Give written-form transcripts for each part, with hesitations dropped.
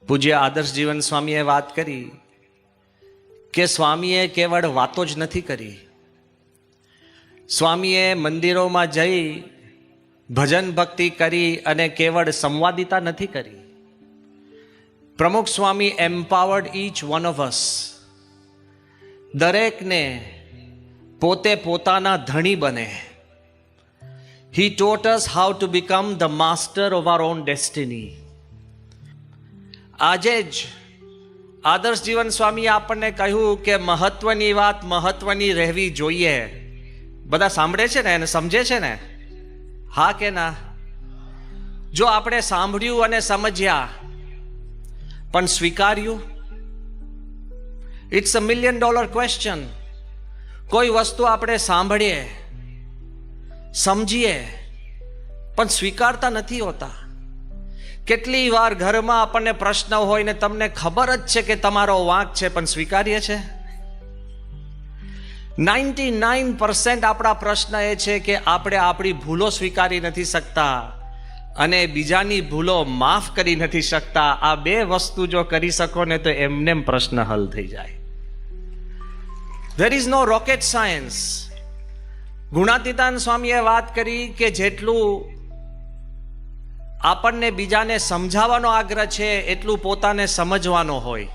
પૂજ્ય આદર્શ જીવન સ્વામીએ વાત કરી કે સ્વામીએ કેવળ વાતો જ નથી કરી. સ્વામીએ મંદિરોમાં જઈ ભજન ભક્તિ કરી અને કેવળ સંવાદિતા નથી કરી. Pramukh Swami empowered each one of us. દરેકને પોતે પોતાના ધણી બને. He taught us how to become the master of our own destiny. આજે જ આદર્શ જીવન સ્વામીએ આપણને કહ્યું કે મહત્વની વાત મહત્વની રહેવી જોઈએ. બધા સાંભળે છે ને એને સમજે છે ને? હા કે ના? જો આપણે સાંભળ્યું અને સમજ્યા પણ સ્વીકાર્યું? It's $1 million question. કોઈ વસ્તુ આપણે સાંભળીએ સમજીએ પણ સ્વીકારતા નથી હોતા. કેટલી વાર ઘરમાં આપણને પ્રશ્ન હોય ને તમને ખબર જ છે કે તમારો વાંક છે પણ સ્વીકારીએ છે? 99% આપણા પ્રશ્ન એ છે કે આપણે આપણી ભૂલો સ્વીકારી નથી શકતા અને બીજાની ભૂલો માફ કરી નથી શકતા. આ બે વસ્તુ જો કરી શકો ને તો એમને પ્રશ્ન હલ થઈ જાય. There is no rocket science. ગુણાતીતાન સ્વામીએ વાત કરી કે જેટલું આપણને બીજાને સમજાવવાનો આગ્રહ છે એટલું પોતાને સમજવાનો હોય.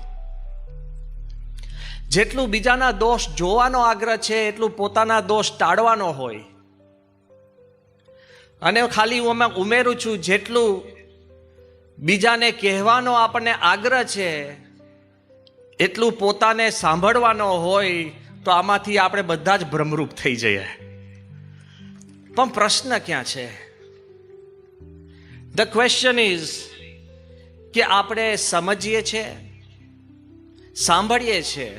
જેટલું બીજાના દોષ જોવાનો આગ્રહ છે એટલું પોતાના દોષ ટાળવાનો હોય. અને ખાલી હું ઉમેરું છું, જેટલું બીજાને કહેવાનો આપણને આગ્રહ છે એટલું પોતાને સાંભળવાનો હોય. તો આમાંથી આપણે બધા જ ભ્રમરૂપ થઈ જઈએ. પણ પ્રશ્ન ક્યાં છે? ધ ક્વેશ્ચન ઇઝ કે આપણે સમજીએ છીએ, સાંભળીએ છીએ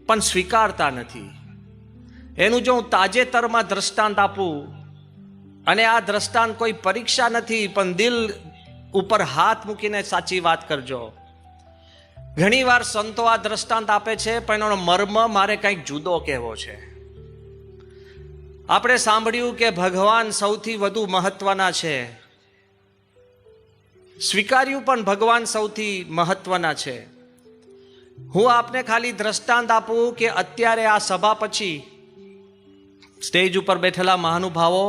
પણ સ્વીકારતા નથી. એનું જો હું તાજેતરમાં દ્રષ્ટાંત આપું, અને આ દ્રષ્ટાંત કોઈ પરીક્ષા નથી પણ દિલ ઉપર હાથ મૂકીને સાચી વાત કરજો. ઘણી વાર સંતો આ દ્રષ્ટાંત આપે છે પણ એનો મર્મ મારે કંઈક જુદો કહેવો છે. આપણે સાંભળ્યું કે ભગવાન સૌથી વધુ મહત્વના છે. સ્વીકાર્યું પણ ભગવાન સૌથી મહત્વના છે. હું આપને ખાલી દ્રષ્ટાંત આપું કે અત્યારે આ સભા પછી સ્ટેજ ઉપર બેઠેલા મહાનુભાવો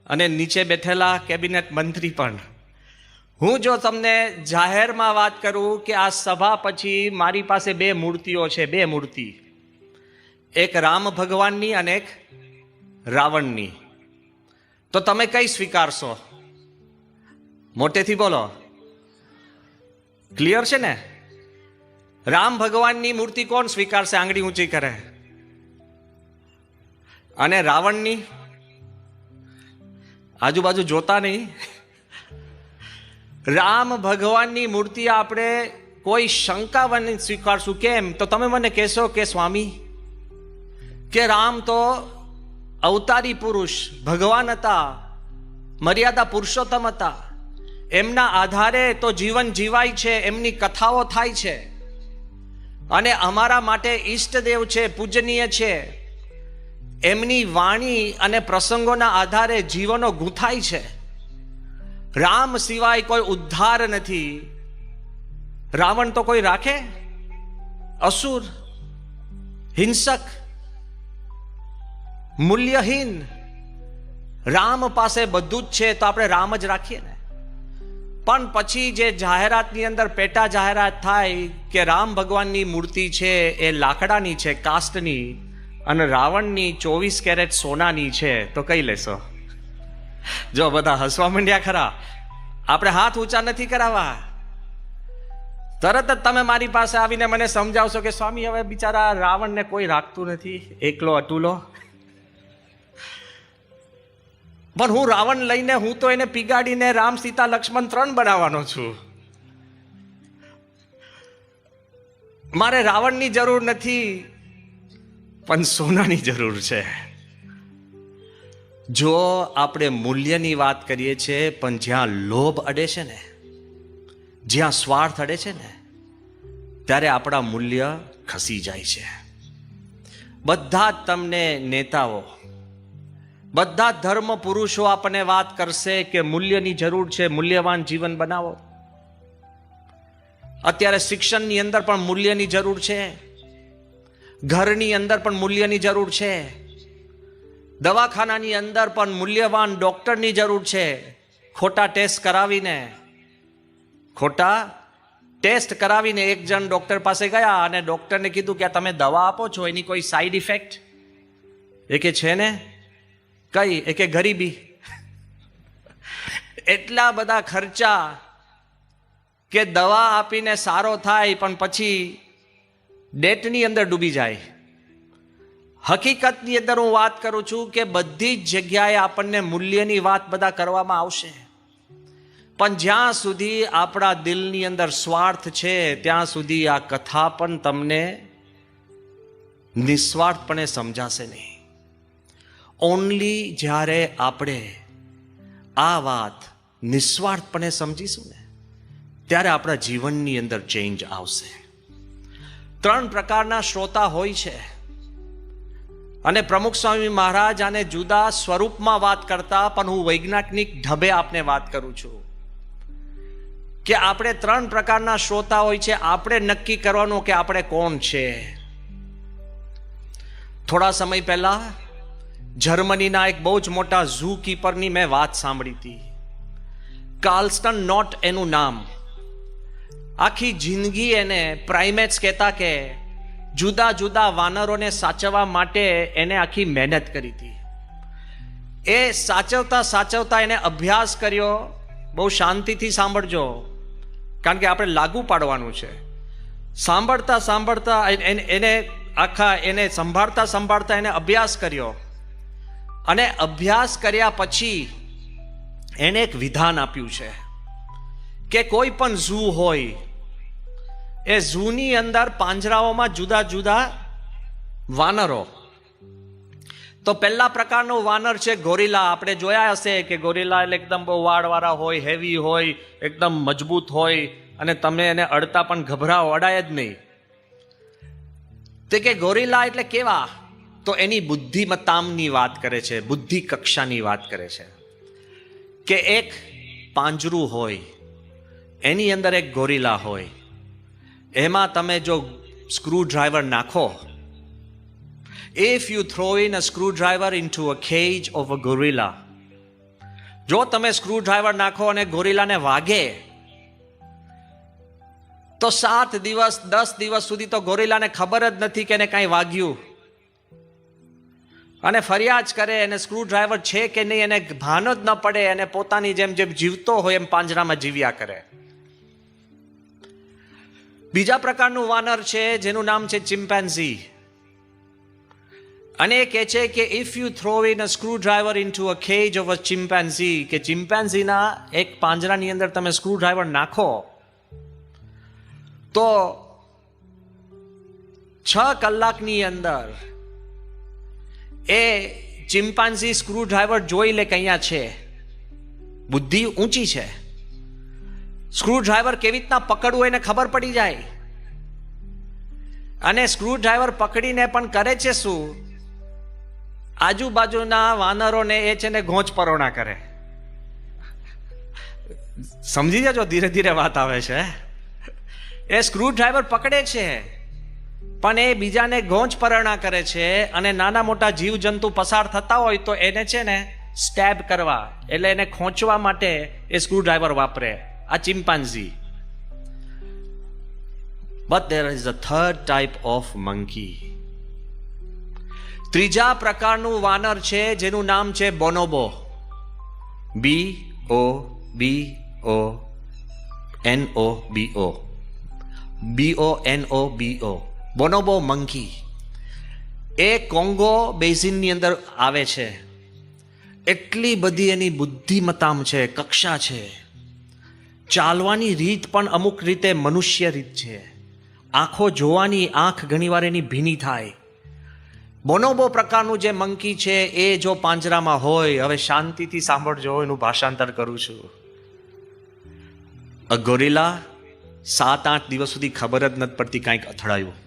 અને નીચે બેઠેલા કેબિનેટ મંત્રી પણ, હું જો તમને જાહેરમાં વાત કરું કે આ સભા પછી મારી પાસે 2 મૂર્તિઓ છે, 2 મૂર્તિ, એક રામ ભગવાનની અને એક રાવણની, તો તમે કઈ સ્વીકારશો? મોટેથી બોલો. ક્લિયર છે ને? રામ ભગવાનની મૂર્તિ કોણ સ્વીકારશે? આંગળી ઊંચી કરે. અને રાવણની? આજુબાજુ જોતા નહીં. રામ ભગવાનની મૂર્તિ આપણે કોઈ શંકા વગર સ્વીકારશું. કેમ? તો તમે મને કહેશો કે સ્વામી કે રામ તો અવતારી પુરુષ ભગવાન હતા, મર્યાદા પુરુષોત્તમ હતા, એમના આધારે તો જીવન જીવાય છે, એમની કથાઓ થાય છે, અને અમારા માટે ઈષ્ટદેવ છે, પૂજનીય છે. એમની વાણી અને પ્રસંગોના આધારે જીવનો ગૂંથાય છે. રામ સિવાય કોઈ ઉદ્ધાર નથી. રાવણ તો કોઈ રાખે? અસુર, હિંસક, મૂલ્યહીન. રામ પાસે બધું જ છે તો આપણે રામ જ રાખીએ ને. પણ પછી જે જાહેરાતની અંદર પેટા જાહેરાત થાય કે રામ ભગવાનની મૂર્તિ છે એ લાકડાની છે, કાસ્ટની, અને રાવણની 24 કેરેટ સોનાની છે, તો કઈ લેશો? જો બધા હસવા માંડ્યા ખરા. આપણે હાથ ઊંચા નથી કરાવવા. તરત જ તમે મારી પાસે આવીને મને સમજાવશો કે સ્વામી હવે બિચારા રાવણને કોઈ રાખતું નથી, એકલો અતુલો. પણ હું રાવણ લઈને હું તો એને પીગાડીને રામ, સીતા, લક્ષ્મણ 3 બનાવવાનો છું. મારે રાવણની જરૂર નથી પણ સોનાની જરૂર છે. જો આપણે મૂલ્યની વાત કરીએ છીએ પણ જ્યાં લોભ અડે છે ને, જ્યાં સ્વાર્થ અડે છે ને, ત્યારે આપણા મૂલ્ય ખસી જાય છે. બધા જ તમને નેતાઓ, બધા ધર્મ પુરુષો આપણને વાત કરશે કે મૂલ્યની જરૂર છે, મૂલ્યવાન જીવન બનાવો. અત્યારે શિક્ષણની અંદર પણ મૂલ્યની જરૂર છે, ઘરની અંદર પણ મૂલ્યની જરૂર છે, દવાખાનાની અંદર પણ મૂલ્યવાન ડોક્ટરની જરૂર છે. ખોટા ટેસ્ટ કરાવીને એક જણ ડોક્ટર પાસે ગયા અને ડોક્ટરને કીધું કે તમે દવા આપો છો એની કોઈ સાઈડ ઇફેક્ટ? એ કે છે ને. કઈ? એ કે ગરીબી. એટલા બધા ખર્ચા કે દવા આપીને સારો થાય પણ પછી ડેટની અંદર ડૂબી જાય. હકીકતની અંદર હું વાત કરું છું કે બધી જ જગ્યાએ આપણને મૂલ્યની વાત બધા કરવામાં આવશે, પણ જ્યાં સુધી આપણા દિલની અંદર સ્વાર્થ છે ત્યાં સુધી આ કથા પણ તમને નિસ્વાર્થપણે સમજાશે નહીં. ઓનલી જ્યારે આપણે આ વાત નિસ્વાર્થપણે સમજીશું ને ત્યારે આપણા જીવનની અંદર ચેન્જ આવશે. 3 પ્રકારના શ્રોતા હોય છે અને પ્રમુખ સ્વામી મહારાજ આને જુદા સ્વરૂપમાં વાત કરતા, પણ હું વૈજ્ઞાનિક ઢબે આપને વાત કરું છું કે આપણે 3 પ્રકારના શ્રોતા હોય છે. આપણે નક્કી કરવાનું કે આપણે કોણ છે. થોડા સમય પહેલા જર્મનીના એક બહુ જ મોટા ઝૂ કીપરની મેં વાત સાંભળી હતી. કાર્લસ્ટન નોટ એનું નામ. આખી જિંદગી એને પ્રાઇમેટ્સ કહેતા કે જુદા જુદા વાનરોને સાચવવા માટે એને આખી મહેનત કરી હતી. એ સાચવતા એને અભ્યાસ કર્યો. બહુ શાંતિથી સાંભળજો, કારણ કે આપણે લાગુ પાડવાનું છે. સાંભળતા એને સંભાળતા એને અભ્યાસ કર્યો અને અભ્યાસ કર્યા પછી એને એક વિધાન આપ્યું છે કે કોઈ પણ ઝૂ હોય એ ઝૂની અંદર પાંજરાઓમાં જુદા જુદા વાનરો. તો પહેલા પ્રકારનો વાનર છે ગોરિલા. આપણે જોયા હશે કે ગોરિલા એટલે એકદમ બહુ વાળવાળા હોય, હેવી હોય, એકદમ મજબૂત હોય અને તમે એને અડતા પણ અડાય જ નહીં. તે કે ગોરિલા એટલે કેવા? તો એની બુદ્ધિમત્તાની વાત કરે છે, બુદ્ધિ કક્ષાની વાત કરે છે કે એક પાંજરું હોય, એની અંદર એક ગોરિલા હોય, એમાં તમે જો સ્ક્રૂ ડ્રાઈવર નાખો, if you throw in a screwdriver into a cage of a gorilla, જો તમે સ્ક્રૂ ડ્રાઈવર નાખો અને ગોરિલાને વાગે તો 7 દિવસ 10 દિવસ સુધી તો ગોરિલાને ખબર જ નથી કે એને કાંઈ વાગ્યું અને ફરિયાદ કરે. એને સ્ક્રૂ ડ્રાઈવર છે કે નહીં એને ભાન જ ન પડે. એને પોતાની જેમ જીવતો હોય એમ પાંજરામાં જીવ્યા કરે. બીજા પ્રકારનું વાનર છે જેનું નામ છે ચિમ્પાન્ઝી. અને એ કહે છે કે if you throw in a screw driver into a cage of a chimpanzee, કે ચિમ્પાન્ઝીના એક પાંજરાની અંદર તમે સ્ક્રૂ ડ્રાઈવર નાખો તો 6 કલાકની અંદર એ ચિમ્પાન્ઝી સ્ક્રૂ ડ્રાઈવર જોઈ લે કે અહીંયા છે. બુદ્ધિ ઊંચી છે. સ્ક્રૂ ડ્રાઈવર કેવી રીતના પકડવું એને ખબર પડી જાય. અને સ્ક્રૂ ડ્રાઈવર પકડીને પણ કરે છે શું? આજુબાજુના વાનરોને એ છે ને ઘોંચ પરોણા કરે. સમજી જજો, ધીરે ધીરે વાત આવે છે. એ સ્ક્રૂ ડ્રાઈવર પકડે છે પણ એ બીજાને ઘોંચ પરોણા કરે છે અને નાના મોટા જીવજંતુ પસાર થતા હોય તો એને છે ને સ્ટેબ કરવા, એટલે એને ખોંચવા માટે એ સ્ક્રૂ ડ્રાઈવર વાપરે આ chimpanzee. But there is a third type of monkey. ત્રીજા પ્રકારનું વાનર છે જેનું નામ છે બોનોબો. BONOBO. બોનોબો મંકી. એ કોંગો બેઝિનની અંદર આવે છે. એટલી બધી એની બુદ્ધિમત્તા છે, કક્ષા છે. ચાલવાની રીત પણ અમુક રીતે મનુષ્ય રીત છે. આંખો જોવાની આંખ ઘણીવાર એની ભીની થાય. બોનોબો પ્રકારનું જે મંકી છે એ જો પાંજરામાં હોય, હવે શાંતિથી સાંભળજો, એનું ભાષાંતર કરું છું. અ ગોરિલા 7-8 દિવસ સુધી ખબર જ નથી પડતી કાંઈક અથડાયું.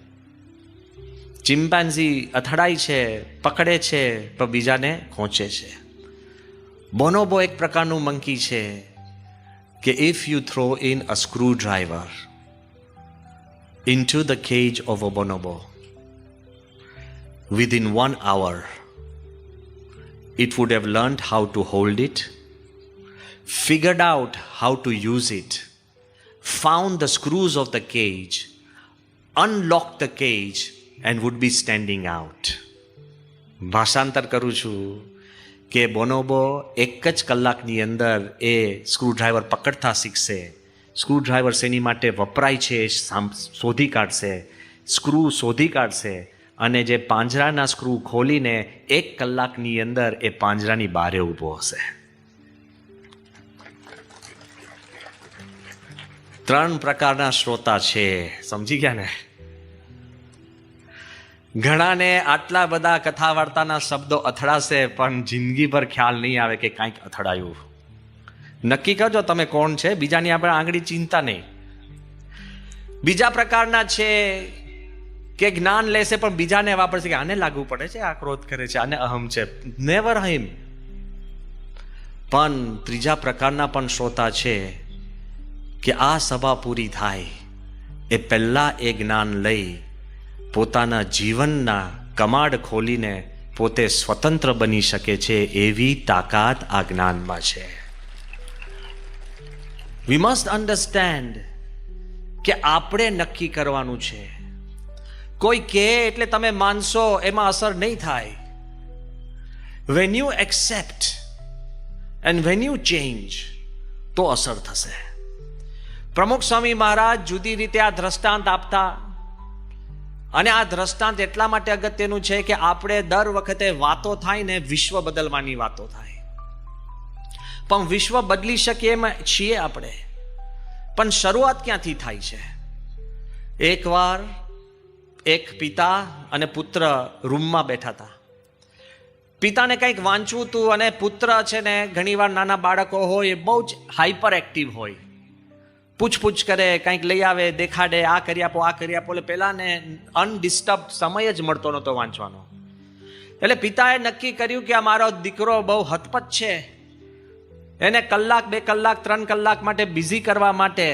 ચિમ્પાન્ઝી અથડાય છે, પકડે છે, પણ બીજાને ખોંચે છે. બોનોબો એક પ્રકારનું મંકી છે કે if you throw in a screw driver, into the cage of a bonobo. Within 1 hour, it would have learned how to hold it, figured out how to use it, found the screws of the cage, unlocked the cage, and would be standing out. ભાષાંતર કરું છું કે બોનોબો એક જ કલાકની અંદર એ screwdriver પકડતા શીખશે. Screwdriver શેની માટે વપરાય છે શોધી કાઢશે, સ્ક્રૂ શોધી કાઢશે, અને જે પાંજરાના સ્ક્રૂ ખોલીને 1 કલાકની અંદર એ પાંજરાની બહારે ઊભો હશે. 3 પ્રકારના શ્રોતા છે, સમજી ગયા ને? ઘણાને આટલા બધા કથા વાર્તાના શબ્દો અથડાશે પણ જિંદગી પર ખ્યાલ નહીં આવે કે કાંઈક અથડાયું. નક્કી કરજો તમે કોણ છે, બીજાની આપણે આંગળી ચિંતા નહીં. બીજા પ્રકારના છે કે જ્ઞાન લેશે પણ બીજાને વાપરશે કે આને લાગુ પડે છે, આ ક્રોધ કરે છે, આને અહમ છે. નેવર હિમ. પણ ત્રીજા પ્રકારના પણ શ્રોતા છે કે આ સભા પૂરી થાય એ પહેલા એ જ્ઞાન લઈ પોતાના જીવનના કમાડ ખોલીને પોતે સ્વતંત્ર બની શકે છે, એવી તાકાત આ જ્ઞાનમાં છે. વી મસ્ટ અન્ડરસ્ટેન્ડ કે આપણે નક્કી કરવાનું છે. કોઈ કહે એટલે તમે માનશો એમાં અસર નહીં થાય. When you accept and when you change તો અસર થશે. પ્રમુખ સ્વામી મહારાજ જુદી રીતે આ દ્રષ્ટાંત આપતા, અને આ દ્રષ્ટાંત એટલા માટે અગત્યનું છે કે આપણે દર વખતે વાતો થાય ને વિશ્વ બદલવાની વાતો થાય, પણ વિશ્વ બદલી શકીએ એમ છીએ આપણે, પણ શરૂઆત ક્યાંથી થાય છે? એકવાર એક પિતા અને પુત્ર રૂમમાં બેઠા હતા. પિતાને કંઈક વાંચવું હતું અને પુત્ર છે ને ઘણીવાર નાના બાળકો હોય એ બહુ જ હાઈપર એક્ટિવ હોય, પૂછપૂછ કરે, કંઈક લઈ આવે, દેખાડે, આ કરી આપો, આ કરી આપો. એટલે પેલાને અનડિસ્ટર્બ સમય જ મળતો નહોતો વાંચવાનો. એટલે પિતાએ નક્કી કર્યું કે આ મારો દીકરો બહુ હતપત છે, એને 1 કલાક, 2 કલાક, 3 કલાક માટે બિઝી કરવા માટે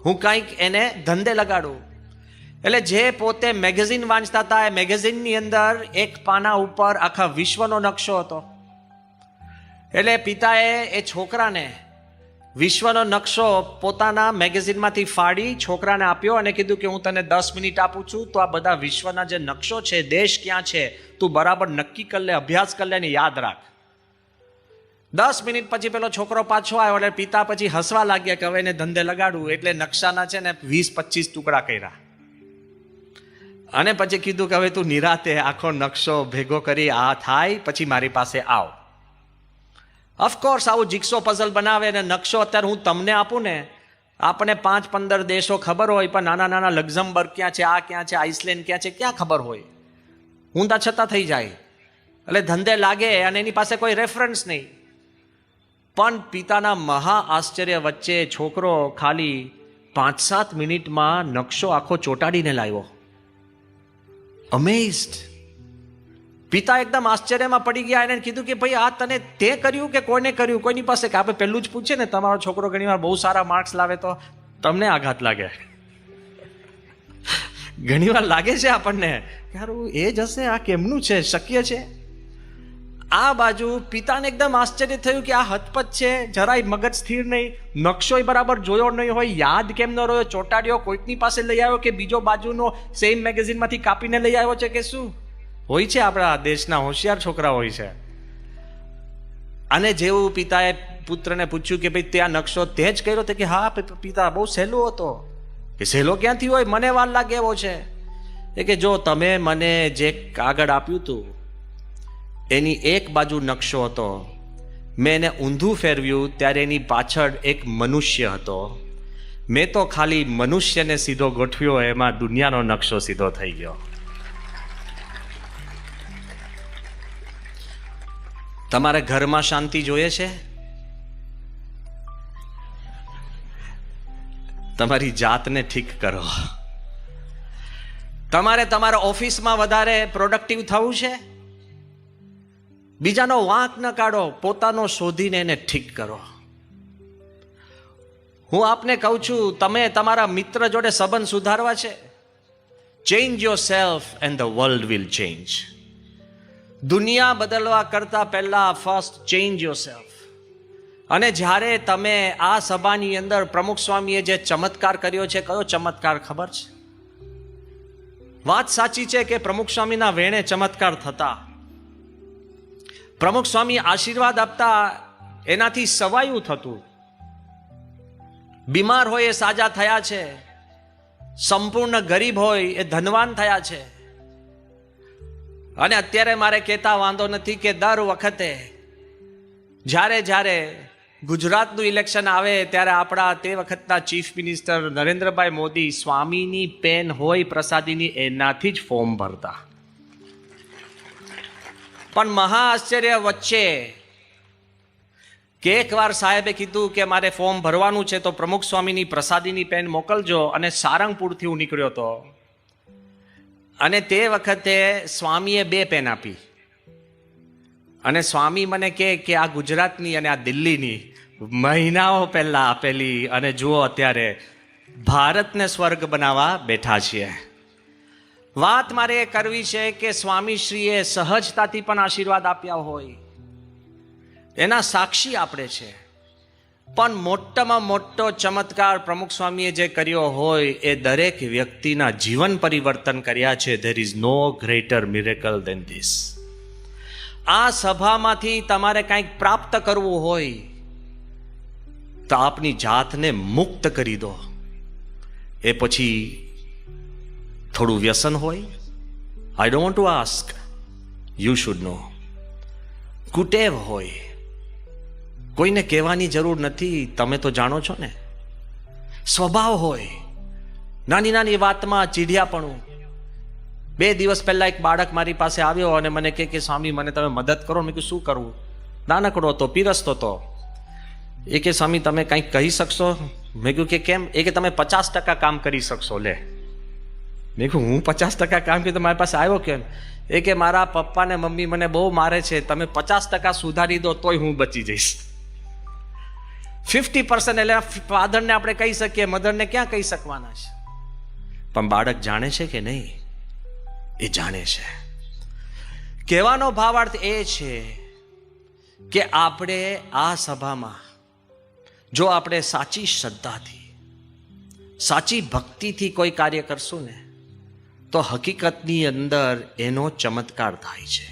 હું કંઈક એને ધંધે લગાડું. એટલે જે પોતે મેગેઝિન વાંચતા હતા એ મેગેઝિનની અંદર એક પાના ઉપર આખા વિશ્વનો નકશો હતો. એટલે પિતાએ એ છોકરાને વિશ્વનો નકશો પોતાના મેગેઝિનમાંથી ફાડી છોકરાને આપ્યો અને કીધું કે હું તને 10 મિનિટ આપું છું, તો આ બધા વિશ્વના જે નકશો છે, દેશ ક્યાં છે, તું બરાબર નક્કી કરી લે, અભ્યાસ કરી લે ને યાદ રાખ. 10 મિનિટ પછી પેલો છોકરો પાછો આવ્યો એટલે પિતા પછી હસવા લાગ્યા કે હવે એને ધંધે લગાડવું. એટલે નકશાના છે ને 20-25 ટુકડા કર્યા અને પછી કીધું કે હવે તું નિરાતે આખો નકશો ભેગો કરી આ થાય પછી મારી પાસે આવ. ઓફકોર્સ આવું જીક્સો પઝલ બનાવે અને નકશો અત્યારે હું તમને આપું ને, આપણે 5-15 દેશો ખબર હોય પણ નાના નાના લક્ઝમબર્ગ ક્યાં છે, આ ક્યાં છે, આઇસલેન્ડ ક્યાં છે, ક્યાં ખબર હોય, ઊંધા છતાં થઈ જાય. એટલે ધંધે લાગે અને એની પાસે કોઈ રેફરન્સ નહીં. પણ પિતાના મહા આશ્ચર્ય વચ્ચે છોકરો ખાલી 5-7 મિનિટમાં નકશો આખો ચોંટાડીને લાવ્યો. અમેઝડ. પિતા એકદમ આશ્ચર્યમાં પડી ગયા. એને કીધું કે ભાઈ આ તને તે કર્યું કે કોઈને કર્યું? કોઈની પાસે કે આપણે પહેલું જ પૂછે ને, તમારો છોકરો ઘણીવાર બહુ સારા માર્ક્સ લાવે તો તમને આઘાત લાગે, ઘણીવાર લાગે છે આપણને કે હારું એ જ હશે, આ કેમનું છે, શક્ય છે? આ બાજુ પિતાને એકદમ આશ્ચર્ય થયું કે આ હતપત છે, જરાય મગજ સ્થિર નહીં, નકશો બરાબર જોયો નહીં હોય, યાદ કેમ ન રહ્યો, ચોંટાડ્યો, કોઈકની પાસે લઈ આવ્યો કે બીજો બાજુનો સેમ મેગેઝિનમાંથી કાપીને લઈ આવ્યો છે કે શું હોય છે? આપણા દેશના હોશિયાર છોકરા હોય છે. અને જેવું પિતાએ પુત્રને પૂછ્યું કે ભાઈ તે આ નકશો તે જ કર્યો? તે કે હા પિતા, બહુ સહેલો હતો. કે સહેલો ક્યાંથી હોય, મને વાર લાગે એવો છે. એ કે જો તમે મને જે કાગળ આપ્યું હતું એની એક બાજુ નકશો હતો, મેં એને ઊંધું ફેરવ્યું ત્યારે એની પાછળ એક મનુષ્ય હતો, મેં તો ખાલી મનુષ્યને સીધો ગોઠવ્યો, એમાં દુનિયાનો નકશો સીધો થઈ ગયો. તમારે ઘરમાં શાંતિ જોઈએ છે? તમારી જાતને ઠીક કરો. તમારે તમારા ઓફિસમાં વધારે પ્રોડક્ટિવ થવું છે? બીજાનો વાંક ન કાઢો, પોતાનો શોધીને એને ઠીક કરો. હું આપને કહું છું, તમે તમારા મિત્ર જોડે સંબંધ સુધારવા છે, change your self and the world will change. દુનિયા બદલવા કરતા પહેલા ફર્સ્ટ ચેન્જ યોર સેલ્ફ. અને જ્યારે તમે આ સભાની અંદર પ્રમુખ સ્વામીએ જે ચમત્કાર કર્યો છે, કયો ચમત્કાર ખબર છે? વાત સાચી છે કે પ્રમુખ સ્વામીના વેણે ચમત્કાર થતા, પ્રમુખ સ્વામી આશીર્વાદ આપતા, એનાથી સવાયું થતું. બીમાર હોય એ સાજા થયા છે, સંપૂર્ણ ગરીબ હોય એ ધનવાન થયા છે. અને અત્યારે મારે કહેતા વાંધો નથી કે દર વખતે જ્યારે ગુજરાતનું ઇલેક્શન આવે ત્યારે આપણા તે વખતના ચીફ મિનિસ્ટર નરેન્દ્રભાઈ મોદી સ્વામીની પેન હોય પ્રસાદીની, એનાથી જ ફોર્મ ભરતા. પણ મહા આશ્ચર્ય વચ્ચે કે એકવાર સાહેબે કીધું કે મારે ફોર્મ ભરવાનું છે તો પ્રમુખ સ્વામીની પ્રસાદીની પેન મોકલજો, અને સારંગપુરથી હું નીકળ્યો હતો. અને તે વખતે સ્વામીએ 2 પેન આપી, અને સ્વામી મને કહે કે આ ગુજરાતની અને આ દિલ્હીની મહિનાઓ પહેલા આપેલી, અને જુઓ અત્યારે ભારતને સ્વર્ગ બનાવવા બેઠા છીએ. વાત મારે એ કરવી છે કે સ્વામીશ્રીએ સહજતાથી પણ આશીર્વાદ આપ્યા હોય, એના સાક્ષી આપણે છે. પણ મોટામાં મોટો ચમત્કાર પ્રમુખ સ્વામીએ જે કર્યો હોય એ દરેક વ્યક્તિના જીવન પરિવર્તન કર્યા છે. There is no greater miracle than this. આ સભામાંથી તમારે કંઈક પ્રાપ્ત કરવું હોય તો આપની જાતને મુક્ત કરી દો. એ પછી થોડું વ્યસન હોય, I don't want to ask, you should know. કુટેવ હોય, કોઈને કહેવાની જરૂર નથી, તમે તો જાણો છો ને. સ્વભાવ હોય, નાની નાની વાતમાં ચીડિયાપણું. 2 દિવસ પહેલા એક બાળક મારી પાસે આવ્યો અને મને કહે કે સ્વામી મને તમે મદદ કરો. મેં કીધું શું કરવું? નાનકડો તો પીરસતો તો. એ કે સ્વામી તમે કંઈક કહી શકશો? મેં કહ્યું કે કેમ? એ કે તમે 50% કામ કરી શકશો. લે, મેં કહ્યું હું 50% કામ કર્યું તો મારી પાસે આવ્યો કેમ? એ કે મારા પપ્પા ને મમ્મી મને બહુ મારે છે, તમે 50% સુધારી દો તોય હું બચી જઈશ. 50% એટલે ફાધરને આપણે કહી શકીએ, મધરને ક્યાં કહી શકવાના છે? પણ બાળક જાણે છે કે નહીં? એ જાણે છે. કહેવાનો ભાવાર્થ એ છે કે આપણે આ સભામાં જો આપણે સાચી શ્રદ્ધાથી, સાચી ભક્તિથી કોઈ કાર્ય કરશું ને તો હકીકતની અંદર એનો ચમત્કાર થાય છે.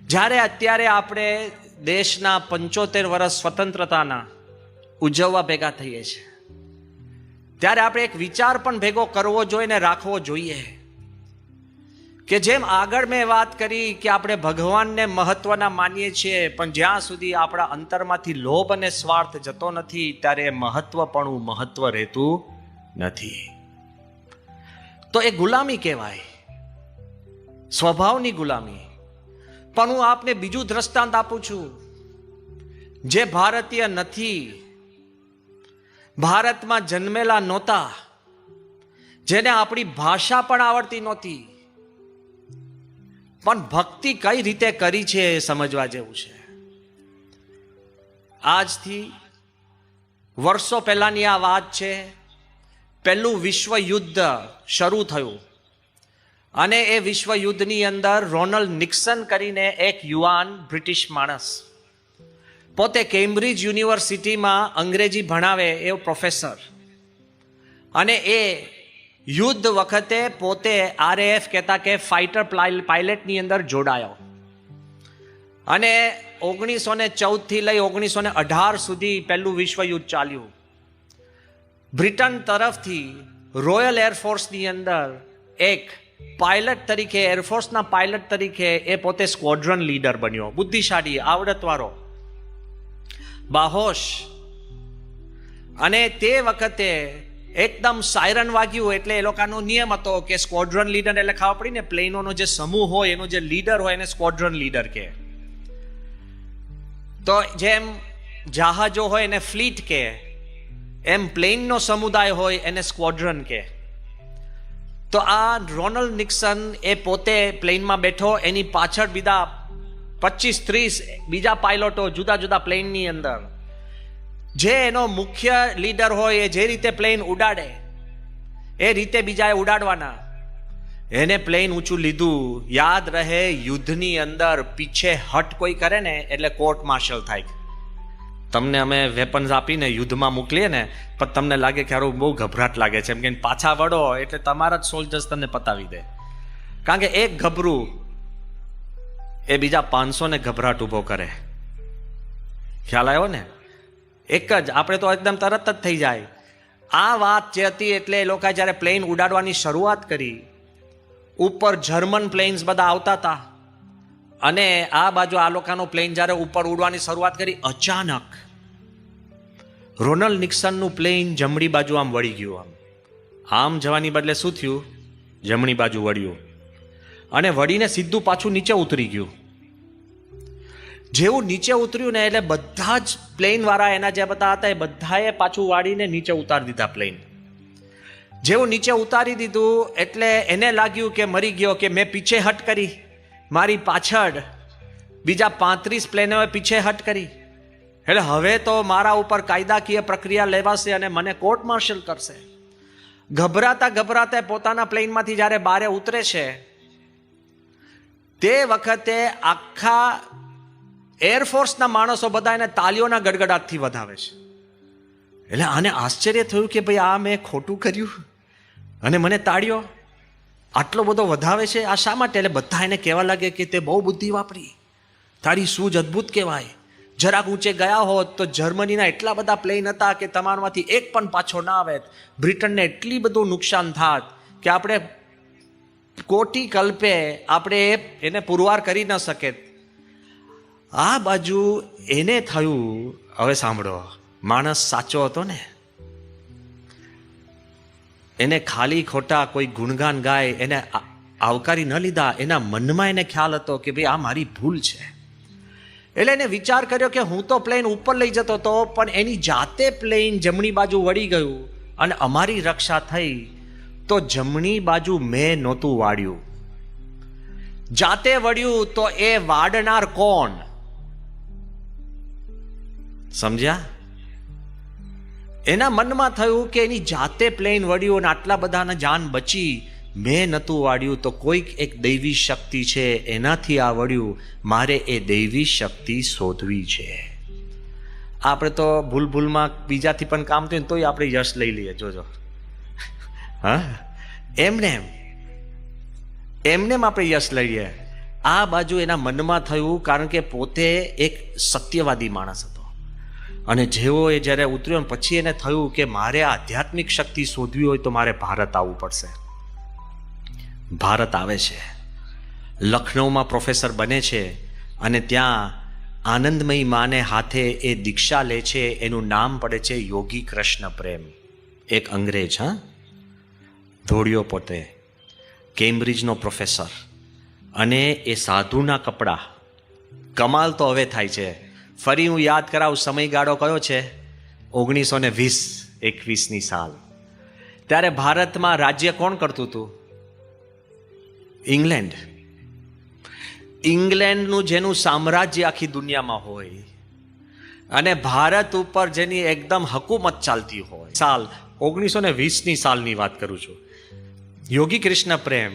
જ્યારે અત્યારે આપણે દેશના 75 વર્ષ સ્વતંત્રતાના ઉજવવા ભેગા થઈએ છીએ, ત્યારે આપણે એક વિચાર પણ ભેગો કરવો જોઈએ ને રાખવો જોઈએ કે જેમ આગળ મેં વાત કરી કે આપણે ભગવાનને મહત્વના માનીએ છીએ, પણ જ્યાં સુધી આપણા અંતરમાંથી લોભ અને સ્વાર્થ જતો નથી ત્યારે મહત્વપણું મહત્વ રહેતું નથી. તો એ ગુલામી કહેવાય, સ્વભાવની ગુલામી. પણ હું આપને બીજું દ્રષ્ટાંત આપું છું. જે ભારતીય નથી, ભારતમાં જન્મેલા નહોતા, જેને આપણી ભાષા પણ આવડતી નહોતી, પણ ભક્તિ કઈ રીતે કરી છે એ સમજવા જેવું છે. આજથી વર્ષો પહેલાની આ વાત છે. પહેલું વિશ્વ યુદ્ધ શરૂ થયું અને એ વિશ્વ યુદ્ધની અંદર રોનાલ્ડ નિક્સન કરીને એક યુવાન બ્રિટિશ માણસ, પોતે કેમ્બ્રિજ યુનિવર્સિટીમાં અંગ્રેજી ભણાવે એવો પ્રોફેસર, અને એ યુદ્ધ વખતે પોતે RAF કહેતા કે ફાઇટર પાયલટની અંદર જોડાયો. અને 1914 થી લઈ 1918 સુધી પહેલું વિશ્વ યુદ્ધ ચાલ્યું. બ્રિટન તરફથી રોયલ એરફોર્સની અંદર એક પાયલટ તરીકે, એરફોર્સના પાયલટ તરીકે એ પોતે સ્ક્વોડ્રન લીડર બન્યો. બુદ્ધિશાળી, આવડતવાળો, બાહોશ. અને તે વખતે એકદમ સાયરન વાગ્યું એટલે એ લોકોનો નિયમ હતો કે સ્ક્વોડ્રન લીડર એટલે ખબર પડી ને, પ્લેનોનો જે સમૂહ હોય એનો જે લીડર હોય એને સ્ક્વોડ્રન લીડર કહે. તો જેમ જહાજો હોય એને ફ્લીટ કહે, એમ પ્લેનનો સમુદાય હોય એને સ્ક્વોડ્રન કહે. તો આ રોનાલ્ડ નિક્સન એ પોતે પ્લેનમાં બેઠો, એની પાછળ બીજા 25-30 બીજા પાયલોટો જુદા જુદા પ્લેનની અંદર. જે એનો મુખ્ય લીડર હોય એ જે રીતે પ્લેન ઉડાડે એ રીતે બીજાએ ઉડાડવાના. એને પ્લેન ઊંચું લીધું. યાદ રહે, યુદ્ધની અંદર પીછે હટ કોઈ કરે ને એટલે કોર્ટ માર્શલ થાય. તમને અમે વેપન્સ આપીને યુદ્ધમાં મોકલીએ ને, પણ તમને લાગે કે હારું બહુ ગભરાટ લાગે છે, એમ કે પાછા વળો એટલે તમારા જ સોલ્જર્સ તમને પતાવી દે. કારણ કે એક ગભરું એ બીજા 500 ને ગભરાટ ઊભો કરે. ખ્યાલ આવ્યો ને? એક જ આપણે તો એકદમ તરત જ થઈ જાય. આ વાત જે હતી એટલે એ લોકોએ જ્યારે પ્લેન ઉડાડવાની શરૂઆત કરી, ઉપર જર્મન પ્લેન્સ બધા આવતા હતા અને આ બાજુ આ લોકોનો પ્લેન જ્યારે ઉપર ઉડવાની શરૂઆત કરી, અચાનક રોનાલ્ડ નિક્સનનું પ્લેન જમણી બાજુ આમ વળી ગયું. આમ જવાની બદલે શું થયું? જમણી બાજુ વળ્યું અને વળીને સીધું પાછું નીચે ઉતરી ગયું. જેવું નીચે ઉતર્યું ને એટલે બધા જ પ્લેન વાળા એના જે બધા હતા એ બધાએ પાછું વાળીને નીચે ઉતારી દીધા પ્લેન. જેવું નીચે ઉતારી દીધું એટલે એને લાગ્યું કે મરી ગયો, કે મેં પીછે હટ કરી, મારી પાછળ બીજા 35 પ્લેનોએ પીછે હટ કરી, એટલે હવે તો મારા ઉપર કાયદાકીય પ્રક્રિયા લેવાશે અને મને કોર્ટ માર્શલ કરશે. ગભરાતા ગભરાતા પોતાના પ્લેનમાંથી જ્યારે બારે ઉતરે છે તે વખતે આખા એરફોર્સના માણસો બધા એને તાલીઓના ગડગડાટથી વધાવે છે. એટલે આને આશ્ચર્ય થયું કે ભાઈ આ મેં ખોટું કર્યું અને મને તાળીઓ આટલો બધો વધાવે છે, આ શા માટે? એટલે બધા એને કહેવા લાગે કે તે બહુ બુદ્ધિ વાપરી, તારી સૂઝ અદ્ભુત કહેવાય. જરાક ઊંચે ગયા હોત તો જર્મનીના એટલા બધા પ્લેન હતા કે તમારામાંથી એક પણ પાછો ના આવે, બ્રિટનને એટલી બધું નુકસાન થાત કે આપણે કોટી કલ્પે આપણે એને પુરવાર કરી ન શકે. આ બાજુ એને થયું, હવે સાંભળો, માણસ સાચો હતો ને, એને ખાલી ખોટા કોઈ ગુણગાન ગાય એને આવકારી ન લીધા. એના મનમાં એને ખ્યાલ હતો કે ભાઈ આ મારી ભૂલ છે. એટલે એને વિચાર કર્યો કે હું તો પ્લેન ઉપર લઈ જતો હતો, પણ એની જાતે પ્લેન જમણી બાજુ વળી ગયું અને અમારી રક્ષા થઈ તો જમણી બાજુ મેં નહોતું વાળ્યું. જાતે વળ્યું તો એ વાડનાર કોણ? સમજ્યા? એના મનમાં થયું કે એની જાતે પ્લેન વળ્યું અને આટલા બધાના જાન બચી, મેં નહોતું વાળ્યું તો કોઈક એક દૈવી શક્તિ છે એનાથી આ વળ્યું, મારે એ દૈવી શક્તિ શોધવી છે. આપણે તો ભૂલ ભૂલમાં બીજાથી પણ કામ થયું તોય આપણે યશ લઈ લઈએ. જોજો, હા, એમને આપણે યશ લઈએ. આ બાજુ એના મનમાં થયું, કારણ કે પોતે એક સત્યવાદી માણસ હતો અને જેવો એ જ્યારે ઉતર્યો પછી એને થયું કે મારે આધ્યાત્મિક શક્તિ શોધવી હોય તો મારે ભારત આવવું પડશે. ભારત આવે છે, લખનૌમાં પ્રોફેસર બને છે અને ત્યાં આનંદમયી માને હાથે એ દીક્ષા લે છે. એનું નામ પડે છે યોગી કૃષ્ણ પ્રેમ. એક અંગ્રેજ, હા, ધોળિયો, પોતે કેમ્બ્રિજનો પ્રોફેસર, અને એ સાધુના કપડાં. કમાલ તો હવે થાય છે, ફરી હું યાદ કરાવું, સમયગાળો કયો છે? 1920-21ની સાલ. ત્યારે ભારતમાં રાજ્ય કોણ કરતું હતું? ઇંગ્લેન્ડ. ઇંગ્લેન્ડનું જેનું સામ્રાજ્ય આખી દુનિયામાં હોય અને ભારત ઉપર જેની એકદમ હકુમત ચાલતી હોય. સાલ 1920ની સાલની વાત કરું છું. યોગી કૃષ્ણ પ્રેમ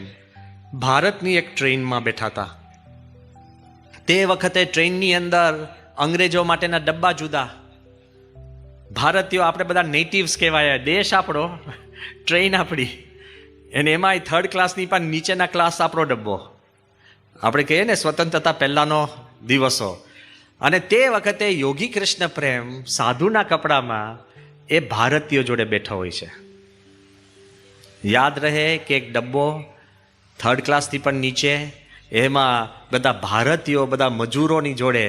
ભારતની એક ટ્રેનમાં બેઠા હતા. તે વખતે ટ્રેનની અંદર અંગ્રેજો માટેના ડબ્બા જુદા, ભારતીયો આપણે બધા નેટિવ્સ કહેવાય, દેશ આપણો, ટ્રેન આપણી, અને એમાંય 3rd ક્લાસની પણ નીચેના ક્લાસ આપણો ડબ્બો. આપણે કહીએ ને સ્વતંત્રતા પહેલાનો દિવસો. અને તે વખતે યોગી કૃષ્ણ પ્રેમ સાધુના કપડામાં એ ભારતીયો જોડે બેઠો હોય છે. યાદ રહે કે એક ડબ્બો 3rd ક્લાસથી પણ નીચે, એમાં બધા ભારતીયો, બધા મજૂરોની જોડે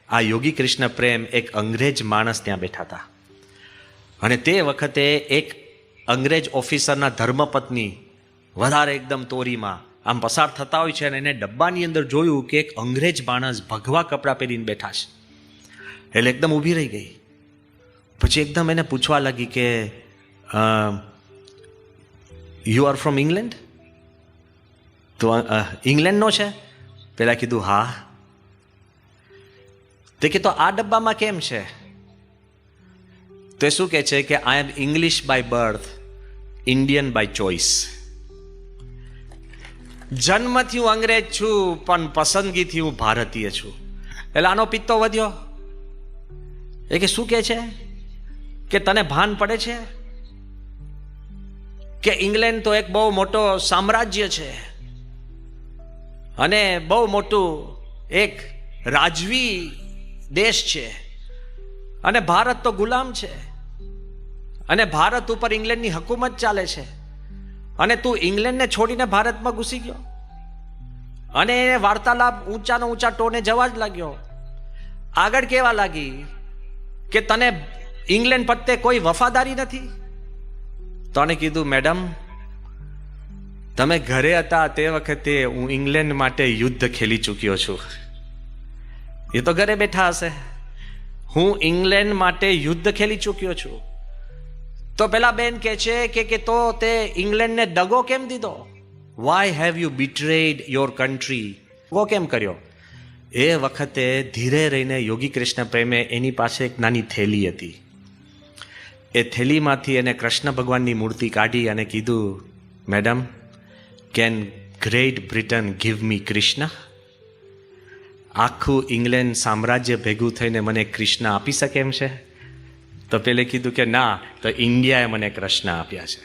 આ યોગી કૃષ્ણ પ્રેમ એક અંગ્રેજ માણસ ત્યાં બેઠા હતા. અને તે વખતે એક અંગ્રેજ ઓફિસરના ધર્મપત્ની વધારે એકદમ તોરીમાં આમ પસાર થતા હોય છે અને એને ડબ્બાની અંદર જોયું કે એક અંગ્રેજ માણસ ભગવા કપડાં પહેરીને બેઠા છે. એટલે એકદમ ઊભી રહી ગઈ. પછી એકદમ એને પૂછવા લાગી કે યુ આર ફ્રોમ ઇંગ્લેન્ડ? તો ઇંગ્લેન્ડનો છે? પેલા કીધું હા. તે કે તો આ ડબ્બામાં કેમ છે? તો એ શું કહે છે કે I am English by birth, Indian by choice. જન્મથી હું અંગ્રેજ છું, પણ પસંદગીથી હું ભારતીય છું. એટલે આનો પિત્તો વધ્યો. એ કે શું કહે છે કે તને ભાન પડે છે કે ઇંગ્લેન્ડ તો એક બહુ મોટો સામ્રાજ્ય છે અને બહુ મોટું એક રાજવી દેશ છે અને ભારત તો ગુલામ છે અને ભારત ઉપર ઇંગ્લેન્ડની હુકુમત ચાલે છે અને તું ઇંગ્લેન્ડને છોડીને ભારતમાં ઘૂસી ગયો. અને એ વાર્તાલાપ ઊંચાનો ઊંચા ટોને જવા જ લાગ્યો. આગળ કેવા લાગી કે તને ઇંગ્લેન્ડ પ્રત્યે કોઈ વફાદારી નથી. તને કીધું મેડમ, તમે ઘરે હતા તે વખતે હું ઇંગ્લેન્ડ માટે યુદ્ધ ખેલી ચૂક્યો છું. એ તો ઘરે બેઠા હશે. હું ઇંગ્લેન્ડ માટે યુદ્ધ ખેલી ચૂક્યો છું. તો પેલા બેન કહે છે કે તો તે ઇંગ્લેન્ડને દગો કેમ દીધો? Why have you betrayed your country? દગો કેમ કર્યો? એ વખતે ધીરે રહીને યોગી કૃષ્ણ પ્રેમે એની પાસે એક નાની થેલી હતી. એ થેલીમાંથી એને કૃષ્ણ ભગવાનની મૂર્તિ કાઢી અને કીધું, madam, can great Britain give me Krishna? આખું ઇંગ્લેન્ડ સામ્રાજ્ય ભેગું થઈને મને કૃષ્ણ આપી શકે એમ છે? તો પેલે કીધું કે ના, તો ઇન્ડિયાએ મને કૃષ્ણ આપ્યા છે.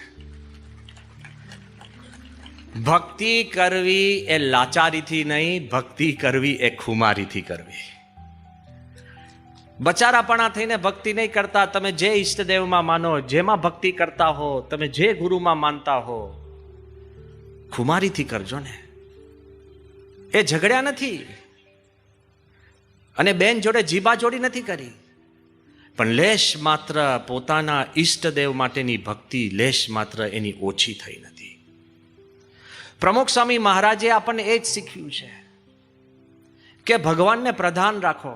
ભક્તિ કરવી એ લાચારીથી નહીં, ભક્તિ કરવી એ ખુમારીથી કરવી. બચારાપણા થઈને ભક્તિ નહીં કરતા. તમે જે ઈષ્ટદેવમાં માનો, જેમાં ભક્તિ કરતા હો, તમે જે ગુરુમાં માનતા હો, ખુમારીથી કરજો ને. એ ઝઘડ્યા નથી અને બેન જોડે જીબાજોડી નથી કરી, પણ લેશ માત્ર પોતાના ઈષ્ટદેવ માટેની ભક્તિ લેશ માત્ર એની ઓછી થઈ નથી. પ્રમુખ સ્વામી મહારાજે આપણને એ જ શીખ્યું છે કે ભગવાનને પ્રધાન રાખો.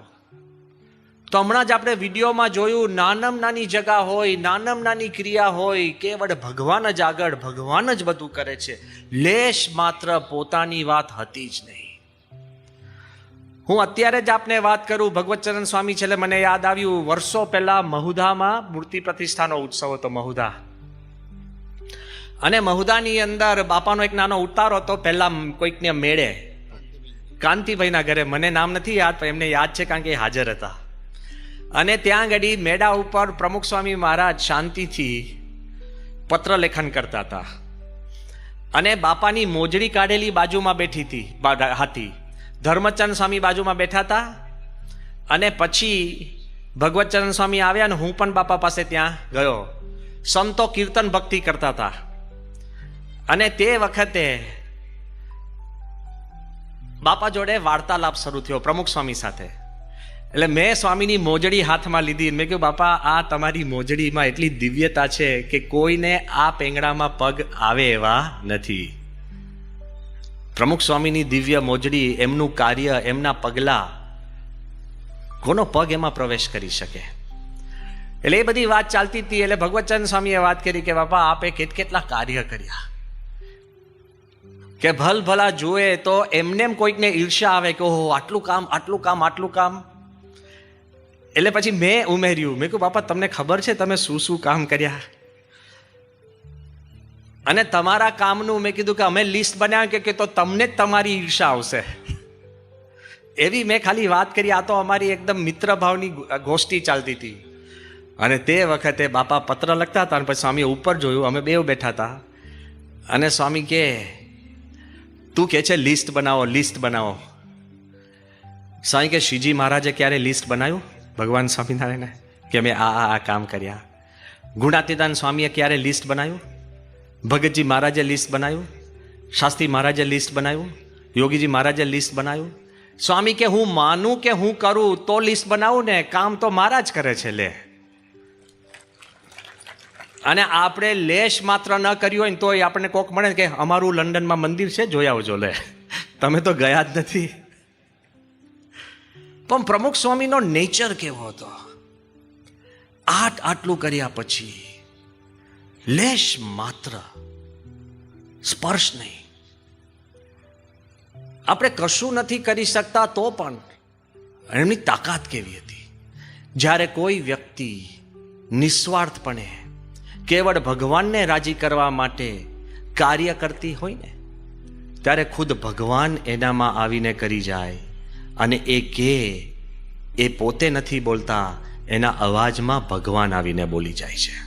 તો હમણાં જ આપણે વિડીયોમાં જોયું, નાનમ નાની જગા હોય, નાનમ નાની ક્રિયા હોય, કેવળ ભગવાન જ આગળ, ભગવાન જ બધું કરે છે. લેશ માત્ર પોતાની વાત હતી જ નહીં. હું અત્યારે જ આપને વાત કરું, ભગવતચરણ સ્વામી છેલ્લે મને યાદ આવ્યું, વર્ષો પહેલા મહુધામાં મૂર્તિ પ્રતિષ્ઠાનો ઉત્સવ હતો. મહુધા અને મહુધાની અંદર બાપાનો એક નાનો ઉતારો હતો. પહેલા કોઈકને મેળે, કાંતિભાઈના ઘરે, મને નામ નથી યાદ પણ એમને યાદ છે કારણ કે એ હાજર હતા. અને ત્યાં આગળ મેળા ઉપર પ્રમુખ સ્વામી મહારાજ શાંતિથી પત્ર લેખન કરતા હતા અને બાપાની મોજડી કાઢેલી બાજુમાં બેઠી હતી. ધર્મચંદ સ્વામી બાજુમાં બેઠા હતા અને પછી ભગવતચરણ સ્વામી આવ્યા અને હું પણ બાપા પાસે ત્યાં ગયો. સંતો કીર્તન ભક્તિ કરતા હતા અને તે વખતે બાપા જોડે વાર્તાલાપ શરૂ થયો પ્રમુખ સ્વામી સાથે. એટલે મેં સ્વામીની મોજડી હાથમાં લીધી. મેં કહ્યું, બાપા, આ તમારી મોજડીમાં એટલી દિવ્યતા છે કે કોઈને આ પેંગડામાં પગ આવે એવા નથી. પ્રમુખ સ્વામીની દિવ્ય મોજડી, એમનું કાર્ય, એમના પગલા, કોનો પગ એમાં પ્રવેશ કરી શકે? એટલે એ બધી વાત ચાલતી હતી. એટલે ભગવતચંદ સ્વામીએ વાત કરી કે બાપા, આપે કેટલા કાર્ય કર્યા કે ભલ ભલા જુએ તો એમને કોઈકને ઈર્ષ્યા આવે કે ઓહો, આટલું કામ, આટલું કામ, આટલું કામ. એટલે પછી મેં ઉમેર્યું, મેં કહ્યું, બાપા, તમને ખબર છે તમે શું શું કામ કર્યા? અને તમારા કામનું મેં કીધું કે અમે લિસ્ટ બનાવ્યું કે તો તમને જ તમારી ઈર્ષા આવશે એવી મેં ખાલી વાત કરી. આ તો અમારી એકદમ મિત્ર ભાવની ગોષ્ઠી ચાલતી હતી. અને તે વખતે બાપા પત્ર લખતા હતા અને પછી સ્વામીએ ઉપર જોયું, અમે બે બેઠા હતા અને સ્વામી કે તું કે છે લિસ્ટ બનાવો, લિસ્ટ બનાવો. સ્વામી કે શ્રીજી મહારાજે ક્યારે લિસ્ટ બનાવ્યું? ભગવાન સ્વામિનારાયણે કે અમે આ કામ કર્યા. ગુણાતીતાન સ્વામીએ ક્યારે લિસ્ટ બનાવ્યું? ભગતજી મહારાજે લિસ્ટ બનાવ્યું? શાસ્ત્રી મહારાજે લિસ્ટ બનાવ્યું? યોગીજી મહારાજે લિસ્ટ બનાવ્યું? સ્વામી કે હું માનું કે હું કરું તો લિસ્ટ બનાવું ને, કામ તો મહારાજ કરે છે. લે, અને આપણે લેશ માત્ર ન કર્યું હોય ને તોય આપણને કોક મળે કે અમારું લંડનમાં મંદિર છે, જોઈ આવજો. લે, તમે તો ગયા જ નથી. પણ પ્રમુખ સ્વામીનો નેચર કેવો હતો? આટલું કર્યા પછી લેશ માત્ર સ્પર્શ નહીં. આપણે કશું નથી કરી શકતા તો પણ એમની તાકાત કેવી હતી? જ્યારે કોઈ વ્યક્તિ નિસ્વાર્થપણે કેવળ ભગવાનને રાજી કરવા માટે કાર્ય કરતી હોય ને, ત્યારે ખુદ ભગવાન એનામાં આવીને કરી જાય. અને એ પોતે નથી બોલતા, એના અવાજમાં ભગવાન આવીને બોલી જાય છે.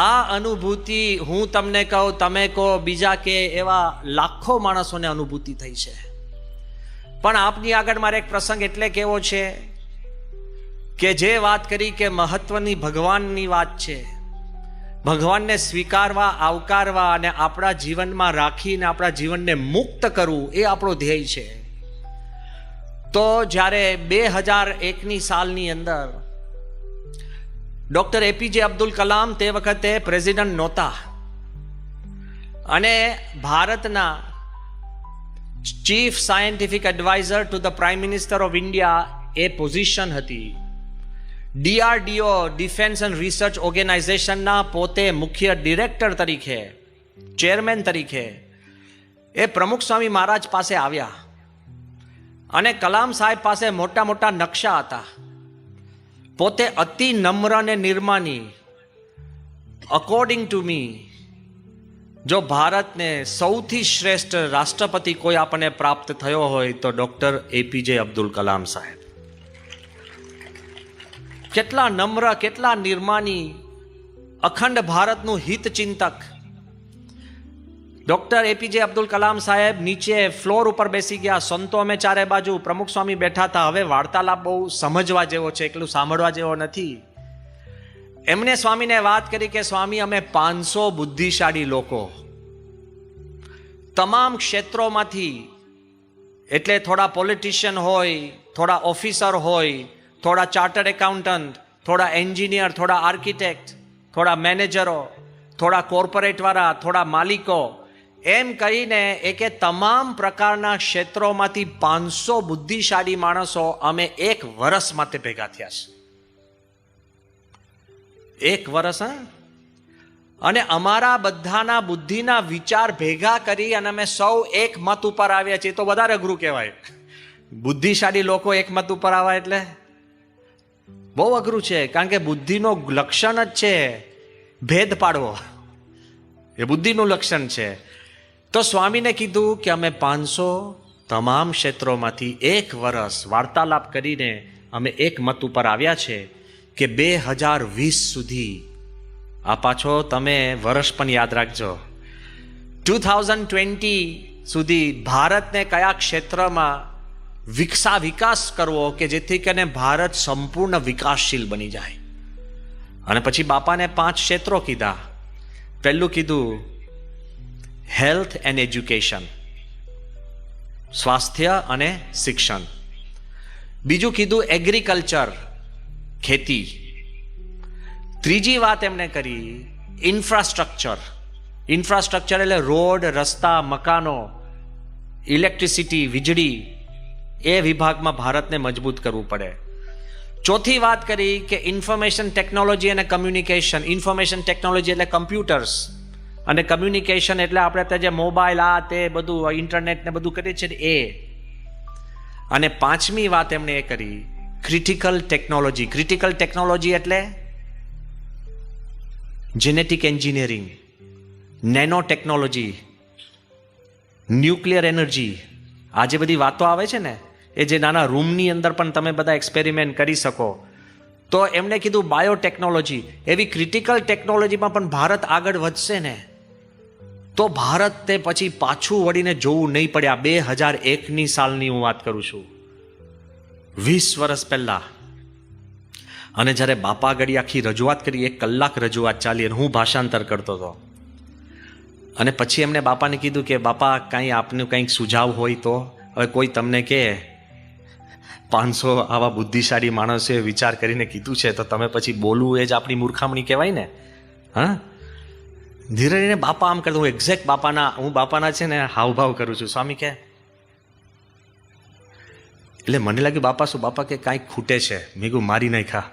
આ અનુભૂતિ હું તમને કહું, તમે કહો, બીજા કે એવા લાખો માણસોને અનુભૂતિ થઈ છે. પણ આપની આગળ મારે એક પ્રસંગ એટલે કેવો છે કે જે વાત કરી કે મહત્વની ભગવાનની વાત છે, ભગવાનને સ્વીકારવા, આવકારવા અને આપણા જીવનમાં રાખીને આપણા જીવનને મુક્ત કરવું, એ આપણો ધ્યેય છે. તો જ્યારે 2001ની સાલની અંદર ડોક્ટર એપીજે અબ્દુલ કલામ તે વખતે પ્રેસિડન્ટ નહોતા અને ભારતના chief scientific adviser to the prime minister of India A position હતી. DRDO ડિફેન્સ એન્ડ રિસર્ચ ઓર્ગેનાઇઝેશનના પોતે મુખ્ય ડિરેક્ટર તરીકે, ચેરમેન તરીકે એ પ્રમુખ સ્વામી મહારાજ પાસે આવ્યા અને કલામ સાહેબ પાસે મોટા મોટા નકશા હતા. પોતે અતિ નમ્ર અને નિર્માની. અકોર્ડિંગ ટુ મી, જો ભારતને સૌથી શ્રેષ્ઠ રાષ્ટ્રપતિ કોઈ આપણને પ્રાપ્ત થયો હોય તો ડોક્ટર એપીજે અબ્દુલ કલામ સાહેબ. કેટલા નમ્ર, કેટલા નિર્માની, અખંડ ભારતનું હિત ચિંતક. ડોક્ટર એપીજે અબ્દુલ કલામ સાહેબ નીચે ફ્લોર ઉપર બેસી ગયા. સંતો અમે ચારે બાજુ, પ્રમુખ સ્વામી બેઠા હતા. હવે વાર્તાલાપ બહુ સમજવા જેવો છે, એટલું સાંભળવા જેવો નથી. એમને સ્વામીને વાત કરી કે સ્વામી, અમે 500 બુદ્ધિશાળી લોકો તમામ ક્ષેત્રોમાંથી, એટલે થોડા પોલિટિશિયન હોય, થોડા ઓફિસર હોય, થોડા ચાર્ટર્ડ એકાઉન્ટન્ટ, થોડા એન્જિનિયર, થોડા આર્કિટેક્ટ, થોડા મેનેજરો, થોડા કોર્પોરેટ વાળા, થોડા માલિકો, એમ કહીને એકે તમામ પ્રકારના ક્ષેત્રોમાંથી 500 બુદ્ધિશાળી માણસો અમે 1 વર્ષ માટે ભેગા થયા છે. 1 વર્ષ, હા. અને અમારા બધાના બુદ્ધિના વિચાર ભેગા કરી અને અમે સૌ એક મત ઉપર આવ્યા છીએ. તો વધારે અઘરું કહેવાય. બુદ્ધિશાળી લોકો એક મત ઉપર આવ્યા એટલે બહુ અઘરું છે, કારણ કે બુદ્ધિનો લક્ષણ જ છે ભેદ પાડવો. એ બુદ્ધિનું લક્ષણ છે. તો સ્વામીને કીધું કે અમે 500 તમામ ક્ષેત્રોમાંથી 1 વર્ષ વાર્તાલાપ કરીને અમે એક મત ઉપર આવ્યા છે કે 2020 સુધી, આ પાછો તમે વર્ષ પણ યાદ રાખજો, 2020 સુધી ભારતને કયા ક્ષેત્રમાં વિકાસ કરવો કે જેથી કરીને ભારત સંપૂર્ણ વિકાસશીલ બની જાય. અને પછી બાપાને 5 ક્ષેત્રો કીધા. પહેલું કીધું હેલ્થ એન્ડ એજ્યુકેશન, સ્વાસ્થ્ય અને શિક્ષણ. બીજું કીધું એગ્રીકલ્ચર, ખેતી. ત્રીજી વાત એમણે કરી ઇન્ફ્રાસ્ટ્રક્ચર. ઇન્ફ્રાસ્ટ્રક્ચર એટલે રોડ, રસ્તા, મકાનો, ઇલેક્ટ્રિસિટી, વીજળી. એ વિભાગમાં ભારતને મજબૂત કરવું પડે. ચોથી વાત કરી કે ઇન્ફોર્મેશન ટેકનોલોજી અને કમ્યુનિકેશન. ઇન્ફોર્મેશન ટેકનોલોજી એટલે કમ્પ્યુટર્સ અને કમ્યુનિકેશન એટલે આપણે ત્યાં જે મોબાઈલ, આ તે બધું ઇન્ટરનેટ ને બધું કરીએ છીએ એ. અને 5મી વાત એમણે એ કરી ક્રિટિકલ ટેકનોલોજી. ક્રિટિકલ ટેકનોલોજી એટલે genetic engineering, nano technology, nuclear energy. આ જે બધી વાતો આવે છે ને, એ જે નાના રૂમની અંદર પણ તમે બધા એક્સપેરિમેન્ટ કરી શકો. તો એમણે કીધું બાયોટેકનોલોજી. એવી ક્રિટિકલ ટેકનોલોજીમાં પણ ભારત આગળ વધશે ને તો ભારત તે પછી પાછું વળીને જોવું નહીં પડે. આ 2001ની સાલની હું વાત કરું છું, 20 વર્ષ પહેલા. અને જ્યારે બાપા આગળ આખી રજૂઆત કરી, 1 કલાક રજૂઆત ચાલી અને હું ભાષાંતર કરતો હતો. અને પછી એમને બાપાને કીધું કે બાપા, કાંઈ આપનું કંઈક સુઝાવ હોય તો. હવે કોઈ તમને કહે 500 આવા બુદ્ધિશાળી માણસે વિચાર કરીને કીધું છે તો તમે પછી બોલવું એ જ આપણી મૂર્ખામણી કહેવાય ને. હા, ધીરે ધીરે બાપા આમ કરતો. હું એક્ઝેક્ટ બાપાના છે ને હાવભાવ કરું છું. સ્વામી કે, એટલે મને લાગ્યું બાપા કે કાંઈક ખૂટે છે. મેં કહ્યું મારી નાખ્યા.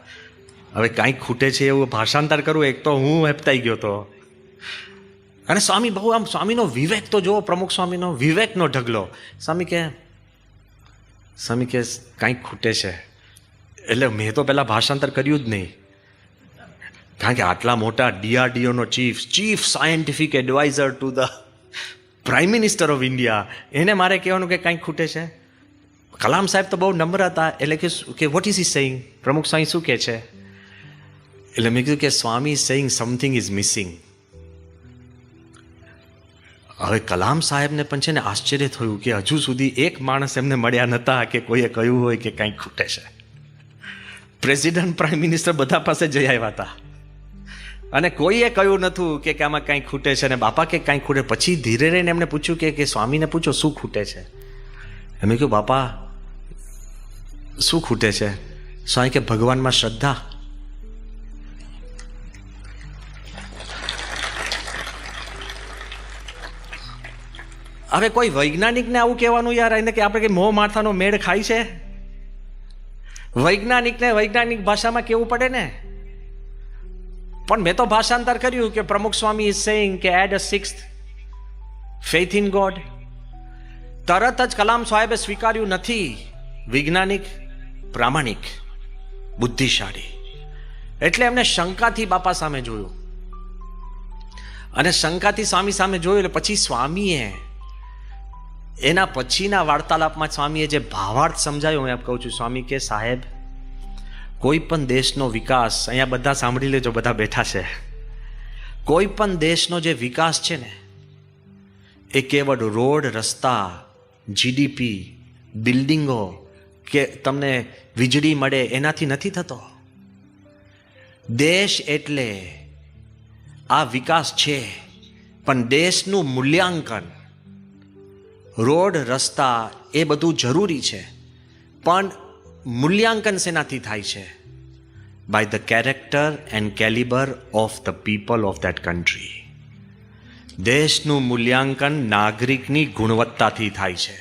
હવે કાંઈક ખૂટે છે એવું ભાષાંતર કરું. એક તો હું હેપતાઈ ગયો તો. અને સ્વામી બહુ આમ, સ્વામીનો વિવેક તો જુઓ, પ્રમુખ સ્વામીનો વિવેકનો ઢગલો. સ્વામી કે કાંઈક ખૂટે છે. એટલે મેં તો પહેલાં ભાષાંતર કર્યું જ નહીં. કારણ કે આટલા મોટા DRDOનો chief scientific adviser to the prime minister of India, એને મારે કહેવાનું કે કાંઈક ખૂટે છે. કલામ સાહેબ તો બહુ નમ્ર હતા, એટલે કે વોટ ઇઝ હી સેઇંગ, પ્રમુખ સ્વામી શું કહે છે? એટલે મેં કીધું કે Swami is saying something is missing. હવે કલામ સાહેબને પણ છે ને આશ્ચર્ય થયું કે હજુ સુધી એક માણસ એમને મળ્યા નહોતા કે કોઈએ કહ્યું હોય કે કંઈક ખૂટે છે. પ્રેસિડન્ટ, પ્રાઇમ મિનિસ્ટર બધા પાસે જઈ આવ્યા હતા અને કોઈએ કહ્યું નહોતું કે આમાં કંઈક ખૂટે છે. અને બાપા કે કંઈક ખૂટે. પછી ધીરે રહીને એમને પૂછ્યું કે સ્વામીને પૂછો શું ખૂટે છે. એમ કહ્યું બાપા શું ખૂટે છે? સ્વામી કે ભગવાનમાં શ્રદ્ધા. હવે કોઈ વૈજ્ઞાનિકને આવું કહેવાનું યાર, એને કે આપણે કે મોહ માથાનો મેળ ખાય છે? વૈજ્ઞાનિકને વૈજ્ઞાનિક ભાષામાં કહેવું પડે ને. પણ મેં તો ભાષાંતર કર્યું કે પ્રમુખ સ્વામી ઇઝ સેઇંગ કે add a sixth faith in God. તરત જ કલામ સાહેબે સ્વીકાર્યું નથી. વૈજ્ઞાનિક, પ્રામાણિક, બુદ્ધિશાળી. એટલે એમને શંકાથી બાપા સામે જોયું અને શંકાથી સ્વામી સામે જોયું. એટલે પછી સ્વામીએ એના પછીના વાર્તાલાપમાં સ્વામીએ જે ભાવાર્થ સમજાયો, હું એમ કહું છું. સ્વામી કે સાહેબ, કોઈ પણ દેશનો વિકાસ, અહીંયા બધા સાંભળી લેજો, બધા બેઠા છે, કોઈ પણ દેશનો જે વિકાસ છે ને એ કેવળ રોડ, રસ્તા, GDP, બિલ્ડિંગો કે તમને વીજળી મળે એનાથી નથી થતો. દેશ એટલે આ વિકાસ છે, પણ દેશનું મૂલ્યાંકન, રોડ, રસ્તા એ બધું જરૂરી છે, પણ મૂલ્યાંકન શેનાથી થાય છે? By the character and calibre of the people of that country. દેશનું મૂલ્યાંકન નાગરિકની ગુણવત્તાથી થાય છે.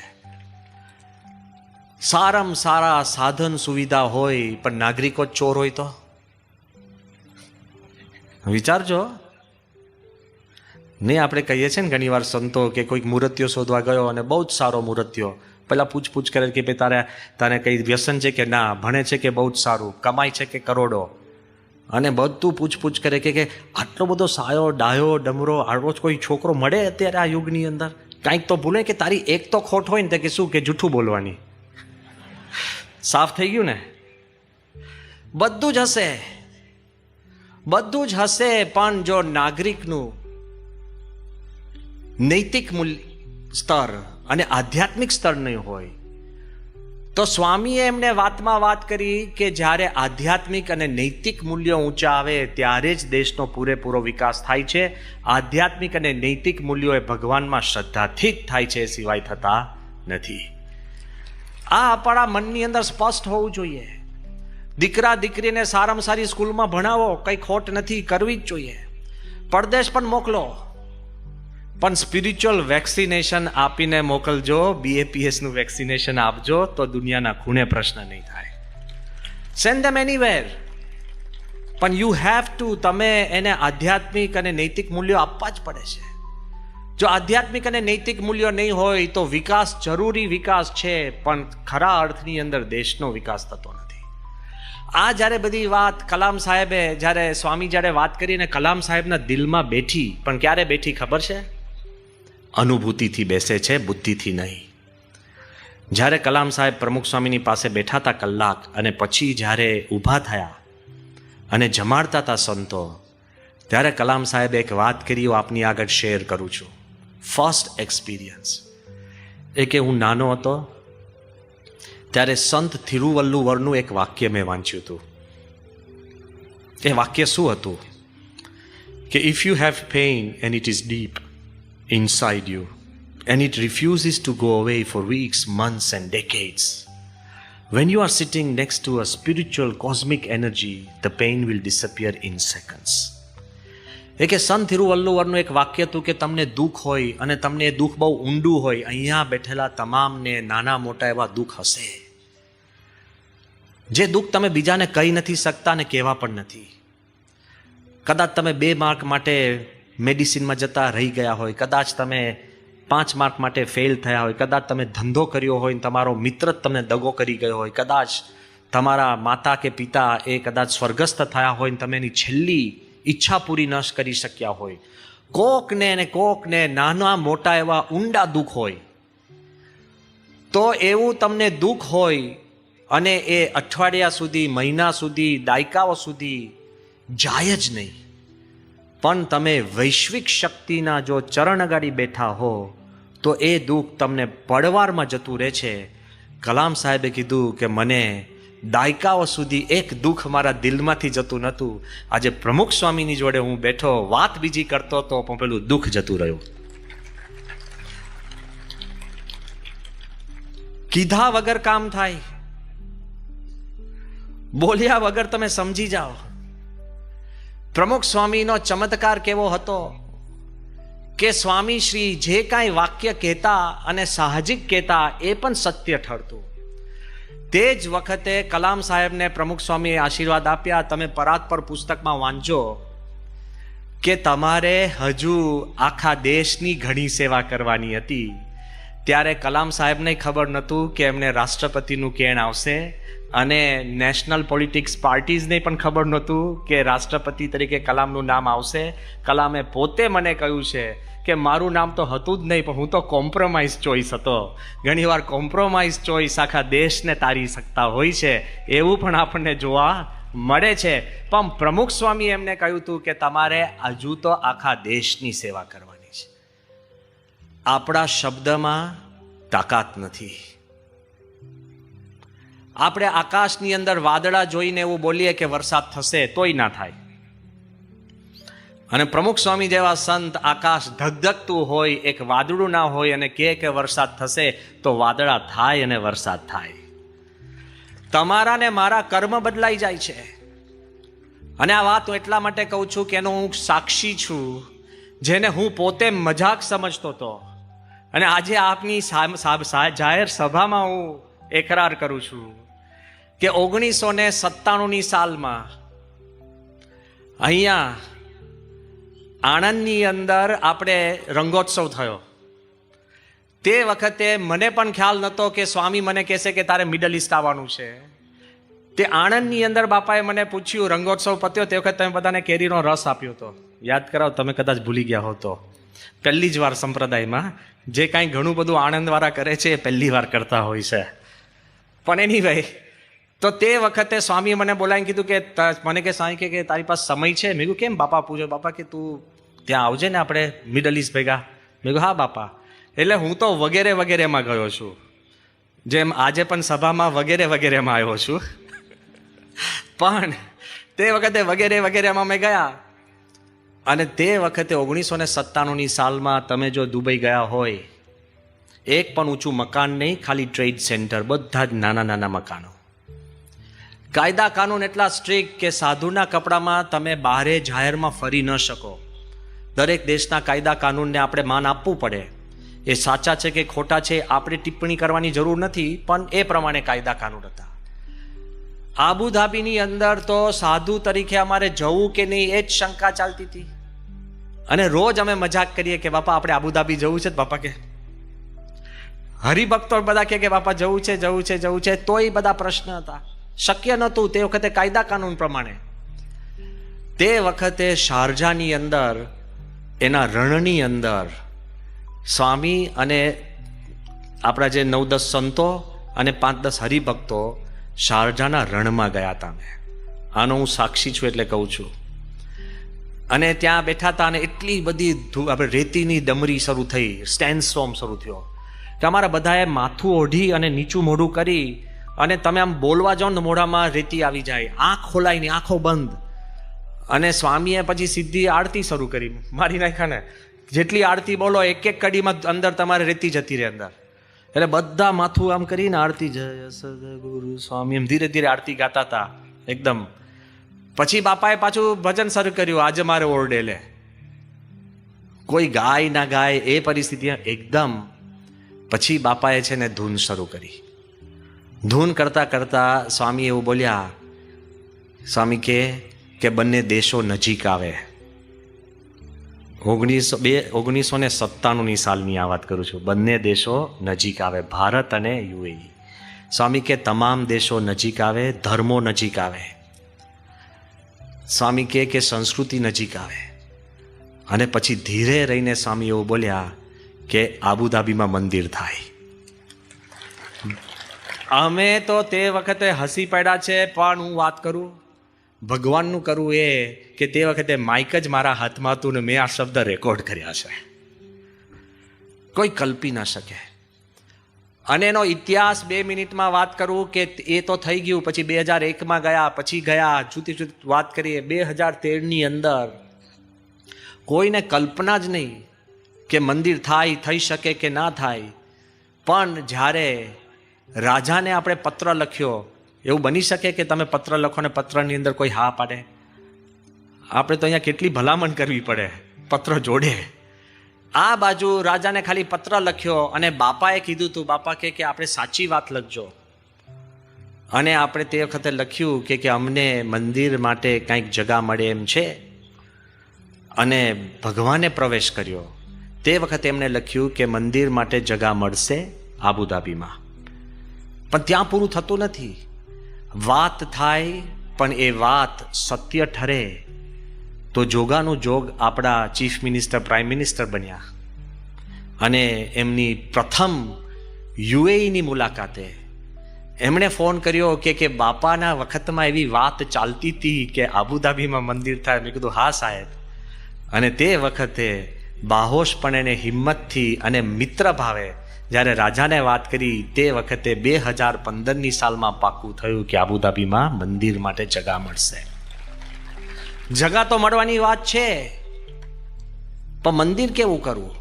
સારામાં સારા સાધન સુવિધા હોય પણ નાગરિકો જ ચોર હોય તો વિચારજો. નહીં, આપણે કહીએ છીએ ને ઘણી વાર સંતો કે કોઈક મૂર્તિઓ શોધવા ગયો અને બહુ જ સારો મૂર્તિઓ, પહેલાં પૂછપૂછ કરે કે ભાઈ તારે કંઈ વ્યસન છે કે ના, ભણે છે કે બહુ જ સારું, કમાય છે કે કરોડો, અને બધું પૂછપૂછ કરે કે આટલો બધો સાયો, ડાયો, ડમરો, આવો કોઈ છોકરો મળે અત્યારે આ યુગની અંદર? કાંઈક તો ભૂલે કે તારી એક તો ખોટ હોય ને, કે શું કે જૂઠું બોલવાની. સાફ થઈ ગયું ને? બધું જ હશે, બધું જ હશે, પણ જો નાગરિકનું નૈતિક સ્તર અને આધ્યાત્મિક સ્તર નહીં હોય તો સ્વામીએ એમને વાતમાં વાત કરી કે જ્યારે આધ્યાત્મિક અને નૈતિક મૂલ્યો ઊંચા આવે ત્યારે જ દેશનો પૂરેપૂરો વિકાસ થાય છે. આધ્યાત્મિક અને નૈતિક મૂલ્યો એ ભગવાનમાં શ્રદ્ધાથી જ થાય છે, સિવાય થતા નથી. આ આપણા મનની અંદર સ્પષ્ટ હોવું જોઈએ. દીકરા દીકરીને સારામાં સારી સ્કૂલમાં ભણાવો, કંઈ ખોટ નથી, કરવી જ જોઈએ. પરદેશ પણ મોકલો, પણ સ્પિરિચ્યુઅલ વેક્સિનેશન આપીને મોકલજો. BAPS નું વેક્સિનેશન આપજો તો દુનિયાના ખૂણે પ્રશ્ન નહીં થાય. સેન્ડ ધેમ એનીવેર, પણ યુ હેવ ટુ, તમે એને આધ્યાત્મિક અને નૈતિક મૂલ્યો આપવા જ પડે છે. જો આધ્યાત્મિક અને નૈતિક મૂલ્યો નહીં હોય તો વિકાસ જરૂરી વિકાસ છે, પણ ખરા અર્થની અંદર દેશનો વિકાસ થતો નથી. આ જ્યારે બધી વાત કલામ સાહેબે, જ્યારે સ્વામી જ્યારે વાત કરીને કલામ સાહેબના દિલમાં બેઠી, પણ ક્યારે બેઠી ખબર છે? અનુભૂતિથી બેસે છે, બુદ્ધિથી નહીં. જ્યારે કલામ સાહેબ પ્રમુખ સ્વામીની પાસે બેઠા હતા કલાક, અને પછી જ્યારે ઊભા થયા અને જમાડતા હતા સંતો, ત્યારે કલામ સાહેબે એક વાત કરી, હું આપની આગળ શેર કરું છું. ફર્સ્ટ એક્સપિરિયન્સ એ કે હું નાનો હતો ત્યારે સંત થિરુવલ્લુવરનું એક વાક્ય મેં વાંચ્યું હતું. એ વાક્ય શું હતું કે if you have pain and it is deep inside you and it refuses to go away for weeks, months and decades, when you are sitting next to a spiritual cosmic energy, the pain will disappear in seconds. એ કે સંત થિરુવલ્લુવરનું એક વાક્ય હતું કે તમને દુઃખ હોય અને તમને એ દુઃખ બહુ ઊંડું હોય, અહીંયા બેઠેલા તમામને નાના મોટા એવા દુઃખ હશે, જે દુઃખ તમે બીજાને કહી નથી શકતા અને કહેવા પણ નથી. કદાચ તમે 2 માર્ક માટે મેડિસિનમાં જતા રહી ગયા હોય, કદાચ તમે 5 માર્ક માટે ફેલ થયા હોય, કદાચ તમે ધંધો કર્યો હોય, તમારો મિત્ર જ તમને દગો કરી ગયો હોય, કદાચ તમારા માતા કે પિતા એ કદાચ સ્વર્ગસ્થ થયા હોય ને તમે એની છેલ્લી ઈચ્છા પૂરી ન કરી શક્યા હોય, કોકને નાના મોટા એવા ઊંડા દુઃખ હોય, તો એવું તમને દુઃખ હોય અને એ અઠવાડિયા સુધી, મહિના સુધી, દાયકાઓ સુધી જાય જ નહીં, પણ તમે વૈશ્વિક શક્તિના જો ચરણ અગાડી બેઠા હો તો એ દુઃખ તમને પડવારમાં જતું રહે છે. કલામ સાહેબે કીધું કે મને દાયકાઓ સુધી એક દુઃખ મારા દિલમાંથી જતું નહોતું. આજે પ્રમુખ સ્વામીની જોડે હું બેઠો, વાત બીજી કરતો હતો, પણ પેલું દુઃખ જતું રહ્યું. કીધા વગર કામ થાય, બોલ્યા વગર તમે સમજી જાઓ. પ્રમુખ સ્વામીનો ચમત્કાર કેવો હતો કે સ્વામી શ્રી જે કાંઈ વાક્ય કહેતા અને સાહજિક કહેતા એ પણ સત્ય ઠરતું. તે જ વખતે કલામ સાહેબને પ્રમુખ સ્વામીએ આશીર્વાદ આપ્યા, તમે પરાત્પર પુસ્તકમાં વાંચો કે તમારે હજુ આખા દેશની ઘણી સેવા કરવાની હતી. ત્યારે કલામ સાહેબને ખબર નહોતું કે એમને રાષ્ટ્રપતિનું કેણ આવશે, અને નેશનલ પોલિટિક્સ પાર્ટીઝને પણ ખબર નહોતું કે રાષ્ટ્રપતિ તરીકે કલામનું નામ આવશે. કલામે પોતે મને કહ્યું છે કે મારું નામ તો હતું જ નહીં, પણ હું તો કોમ્પ્રોમાઇઝ ચોઇસ હતો. ઘણીવાર કોમ્પ્રોમાઇઝ ચોઇસ આખા દેશને તારી શકતા હોય છે, એવું પણ આપણને જોવા મળે છે. પણ પ્રમુખ સ્વામી એમને કહ્યું હતું કે તમારે હજુ તો આખા દેશની સેવા કરવાની છે. આપણા શબ્દમાં તાકાત નથી. આપણે આકાશની અંદર વાદળા જોઈને એવું બોલીએ કે વરસાદ થશે, તોય ના થાય. અને પ્રમુખ સ્વામી જેવા સંત આકાશ ધગધગતું હોય, એક વાદળું ના હોય અને કહે કે વરસાદ થશે, તો વાદળા થાય અને વરસાદ થાય. તમારા ને મારા કર્મ બદલાઈ જાય છે. અને આ વાત હું એટલા માટે કહું છું કે એનો હું સાક્ષી છું, જેને હું પોતે મજાક સમજતો હતો, અને આજે આપની જાહેર સભામાં હું એકરાર કરું છું કે 1997ની સાલમાં અહીંયા આણંદની અંદર આપણે રંગોત્સવ થયો. તે વખતે મને પણ ખ્યાલ નહોતો કે સ્વામી મને કહેશે કે તારે મિડલ ઈસ્ટ આવવાનું છે. તે આણંદની અંદર બાપાએ મને પૂછ્યું, રંગોત્સવ પત્યો તે વખતે તમે બધાને કેરીનો રસ આપ્યો હતો, યાદ કરાવો, તમે કદાચ ભૂલી ગયા હો તો. પહેલી જ વાર સંપ્રદાયમાં જે કાંઈ ઘણું બધું આણંદવાળા કરે છે એ પહેલી વાર કરતા હોય છે. પણ એનીવે, તો તે વખતે સ્વામીએ મને બોલાવીને કીધું કે મને કે સ્વામી કે તારી પાસે સમય છે? મેં કીધું કેમ બાપા? પૂછો. બાપા કે તું ત્યાં આવજે ને આપણે મિડલ ઈસ્ટ ભેગા. મેં કીધું હા બાપા. એટલે હું તો વગેરે વગેરેમાં ગયો છું, જેમ આજે પણ સભામાં વગેરે વગેરેમાં આવ્યો છું. પણ તે વખતે વગેરે વગેરેમાં મેં ગયા. અને તે વખતે 1997ની સાલમાં તમે જો દુબઈ ગયા હોય, એક પણ ઊંચું મકાન નહીં, ખાલી ટ્રેડ સેન્ટર, બધા જ નાના નાના મકાનો. કાયદા કાનૂન એટલા સ્ટ્રિક્ટ કે સાધુના કપડામાં તમે બહારે જાહેરમાં ફરી ન શકો. દરેક દેશના કાયદા કાનૂનને આપણે માન આપવું પડે. એ સાચા છે કે ખોટા છે આપણે ટિપ્પણી કરવાની જરૂર નથી, પણ એ પ્રમાણે કાયદા કાનૂન હતા. આબુધાબીની અંદર તો સાધુ તરીકે અમારે જવું કે નહીં એ જ શંકા ચાલતી હતી. અને રોજ અમે મજાક કરીએ કે બાપા આપણે આબુધાબી જવું છે. બાપા કે હરિભક્તો બધા કે બાપા જવું છે જવું છે જવું છે, તોય બધા પ્રશ્ન હતા. શક્ય નહોતું તે વખતે કાયદા કાનૂન પ્રમાણે. તે વખતે શારજાની અંદર, એના રણની અંદર સ્વામી અને આપણા જે 9-10 સંતો અને 5-10 હરિભક્તો શારજાના રણમાં ગયા હતા. આનો હું સાક્ષી છું એટલે કહું છું. અને ત્યાં બેઠા હતા અને એટલી બધી આપણે રેતીની ડમરી શરૂ થઈ, સ્ટેન્ડ સ્ટોર્મ શરૂ થયો કે અમારા બધાએ માથું ઓઢી અને નીચું મોઢું કરી, અને તમે આમ બોલવા જાઓ ને મોઢામાં રેતી આવી જાય, આંખ ખોલાય ની, આંખો બંધ. અને સ્વામીએ પછી સીધી આરતી શરૂ કરી, મારી નાખ્યા ને. જેટલી આરતી બોલો એક એક કડીમાં અંદર તમારે રેતી જતી રહે અંદર. એટલે બધા માથું આમ કરીને આરતી, જય સદગુરુ સ્વામી, એમ ધીરે ધીરે આરતી ગાતા હતા એકદમ. પછી બાપાએ પાછું ભજન શરૂ કર્યું, આજે મારે ઓરડે લે. કોઈ ગાય ના ગાય એ પરિસ્થિતિ એકદમ. પછી બાપાએ છે ને ધૂન શરૂ કરી. ધૂન કરતા કરતા સ્વામી એવું બોલ્યા, સ્વામી કે બંને દેશો નજીક આવે. 1997ની સાલની આ વાત કરું છું. બંને દેશો નજીક આવે, ભારત અને યુએઈ. સ્વામી કે તમામ દેશો નજીક આવે, ધર્મો નજીક આવે. સ્વામી કે સંસ્કૃતિ નજીક આવે. અને પછી ધીરે રહીને સ્વામી એવું બોલ્યા કે આબુધાબીમાં મંદિર થાય. અમે તો તે વખતે હસી પડ્યા છે, પણ હું વાત કરું ભગવાનનું કરું એ કે તે વખતે માઇક જ મારા હાથમાં હતું ને મેં આ શબ્દ રેકોર્ડ કર્યા છે. કોઈ કલ્પી ના શકે. અને એનો ઇતિહાસ 2 મિનિટમાં વાત કરું કે એ તો થઈ ગયું. પછી 2001માં ગયા, પછી ગયા, જુદી જુદી વાત કરીએ. 2013ની અંદર કોઈને કલ્પના જ નહીં કે મંદિર થાય, થઈ શકે કે ના થાય. પણ જ્યારે રાજાને આપણે પત્ર લખ્યો, એવું બની શકે કે તમે પત્ર લખો ને પત્રની અંદર કોઈ હા પાડે? આપણે તો અહીંયા કેટલી ભલામણ કરવી પડે પત્ર જોડે. આ બાજુ રાજાને ખાલી પત્ર લખ્યો અને બાપાએ કીધું તું, બાપા કે આપણે સાચી વાત લખજો. અને આપણે તે વખતે લખ્યું કે અમને મંદિર માટે કંઈક જગા મળે એમ છે. અને ભગવાને પ્રવેશ કર્યો. તે વખતે એમણે લખ્યું કે મંદિર માટે જગા મળશે આબુધાબીમાં. પણ ત્યાં પૂરું થતું નથી. વાત થાય પણ એ વાત સત્ય ઠરે તો જોગાનું જોગ આપણા ચીફ મિનિસ્ટર, પ્રાઇમ મિનિસ્ટર બન્યા. અને એમની પ્રથમ યુએઈની મુલાકાતે એમણે ફોન કર્યો કે બાપાના વખતમાં એવી વાત ચાલતી હતી કે આબુધાબીમાં મંદિર થાય. મેં કીધું હા સાહેબ. અને તે વખતે બાહોશપણે હિંમતથી અને મિત્ર ભાવે જ્યારે રાજાને વાત કરી, તે વખતે 2015ની સાલમાં પાક્કું થયું કે આબુધાબીમાં મંદિર માટે જગા મળશે. જગા તો મળવાની વાત છે, પણ મંદિર કેવું કરવું?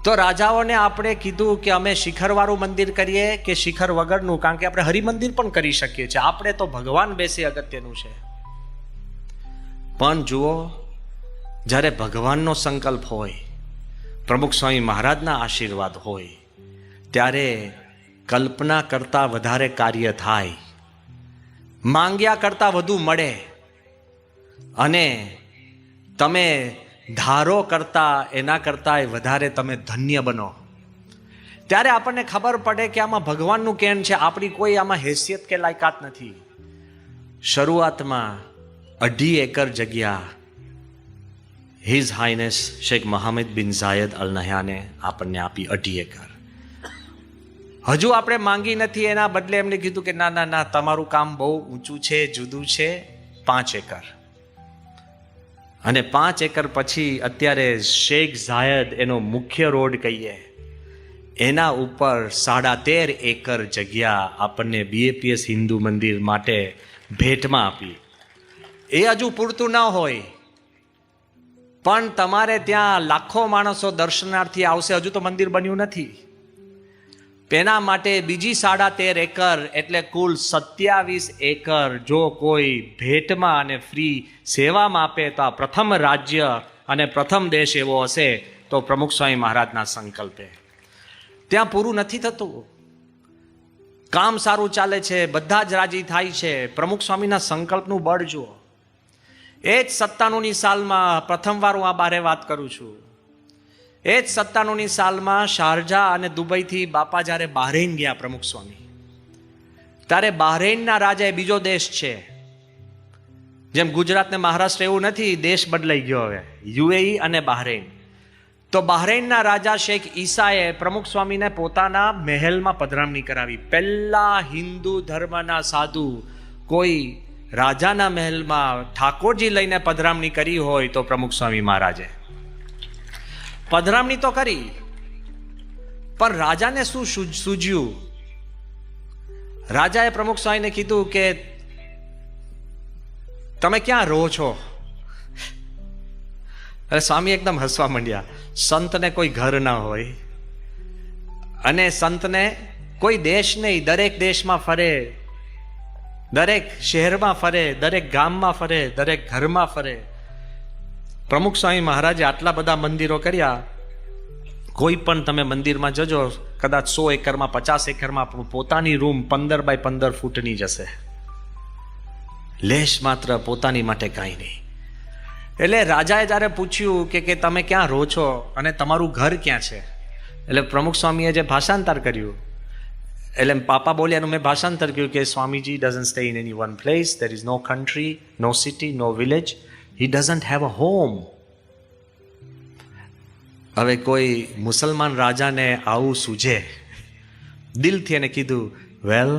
તો રાજાઓને આપણે કીધું કે અમે શિખરવાળું મંદિર કરીએ કે શિખર વગરનું, કારણ કે આપણે હરિમંદિર પણ કરી શકીએ છીએ. આપણે તો ભગવાન બેસે અગત્યનું છે. પણ જુઓ, જ્યારે ભગવાનનો સંકલ્પ હોય, પ્રમુખ સ્વામી મહારાજના આશીર્વાદ હોય, ત્યારે કલ્પના કરતાં વધારે કાર્ય થાય, માંગ્યા કરતાં વધુ મળે, અને તમે ધારો કરતાં એના કરતાં વધારે તમે ધન્ય બનો. ત્યારે આપણને ખબર પડે કે આમાં ભગવાનનું કેન છે, આપણી કોઈ આમાં હેસિયત કે લાયકાત નથી. શરૂઆતમાં 2.5 એકર જગ્યા હિઝ હાઇનેસ શેખ મોહમ્મદ બિન ઝાયદ અલ નહયાને આપણને આપી. 2.5 એકર હજુ આપણે માંગી નથી. એના બદલે એમને કીધું કે ના ના ના, તમારું કામ બહુ ઊંચું છે, જુદું છે. 5 એકર. અને 5 એકર પછી અત્યારે શેખ ઝાયદ એનો મુખ્ય રોડ કહીએ, એના ઉપર 13.5 એકર જગ્યા આપણને BAPS હિન્દુ મંદિર માટે ભેટમાં આપી. એ હજુ પૂરતું ન હોય, પણ તમારે ત્યાં લાખો માણસો દર્શનાર્થી આવશે. હજુ તો મંદિર બન્યું નથી. એના માટે બીજી 13.5 એકર એટલે કુલ 27 એકર જો કોઈ ભેટમાં અને ફ્રી સેવામાં આપે તો આ પ્રથમ રાજ્ય અને પ્રથમ દેશ એવો હશે તો પ્રમુખ સ્વામી મહારાજના સંકલ્પે. ત્યાં પૂરું નથી થતું. કામ સારું ચાલે છે, બધા જ રાજી થાય છે. પ્રમુખ સ્વામીના સંકલ્પનું બળ જુઓ. એ જ 97ની સાલમાં પ્રથમવાર હું આ બારે વાત કરું છું. એ જ 97ની સાલમાં શારજા અને દુબઈથી બાપા જ્યારે બહારેન ગયા પ્રમુખ સ્વામી, ત્યારે બહારેનના રાજા એ બીજો દેશ છે. જેમ ગુજરાત ને મહારાષ્ટ્ર એવું નથી, દેશ બદલાઈ ગયો હવે, યુએઈ અને બહારેન. તો બહારેનના રાજા શેખ ઈસાએ પ્રમુખ સ્વામીને પોતાના મહેલમાં પધરામણી કરાવી. પહેલા હિન્દુ ધર્મના સાધુ કોઈ રાજાના મહેલમાં ઠાકોરજી લઈને પધરામણી કરી હોય તો પ્રમુખ સ્વામી મહારાજે પધરામણી તો કરી, પણ રાજાને શું સૂઝ્યું? રાજાએ પ્રમુખ સ્વામીને કીધું કે તમે ક્યાં રહો છો? અરે સ્વામી એકદમ હસવા માંડ્યા. સંતને કોઈ ઘર ના હોય, અને સંતને કોઈ દેશ નહીં, દરેક દેશમાં ફરે, દરેક શહેરમાં ફરે, દરેક ગામમાં ફરે, દરેક ઘરમાં ફરે. પ્રમુખ સ્વામી મહારાજે આટલા બધા મંદિરો કર્યા. કોઈ પણ તમે મંદિરમાં જજો, કદાચ 100 એકરમાં 50 એકરમાં પોતાની રૂમ 15 બાય 15 ફૂટની જશે. લેશ માત્ર પોતાની માટે કાંઈ નહીં. એટલે રાજાએ જ્યારે પૂછ્યું કે તમે ક્યાં રહો છો અને તમારું ઘર ક્યાં છે, એટલે પ્રમુખ સ્વામીએ જે ભાષાંતર કર્યું એટલે પાપા બોલ્યાનું મેં ભાષાંતર કર્યું કે Swamiji doesn't stay in any one place, there is no country, no city, no village, he doesn't have a home. હવે કોઈ મુસલમાન રાજાને આવું સૂઝે, દિલથી એને કીધું, well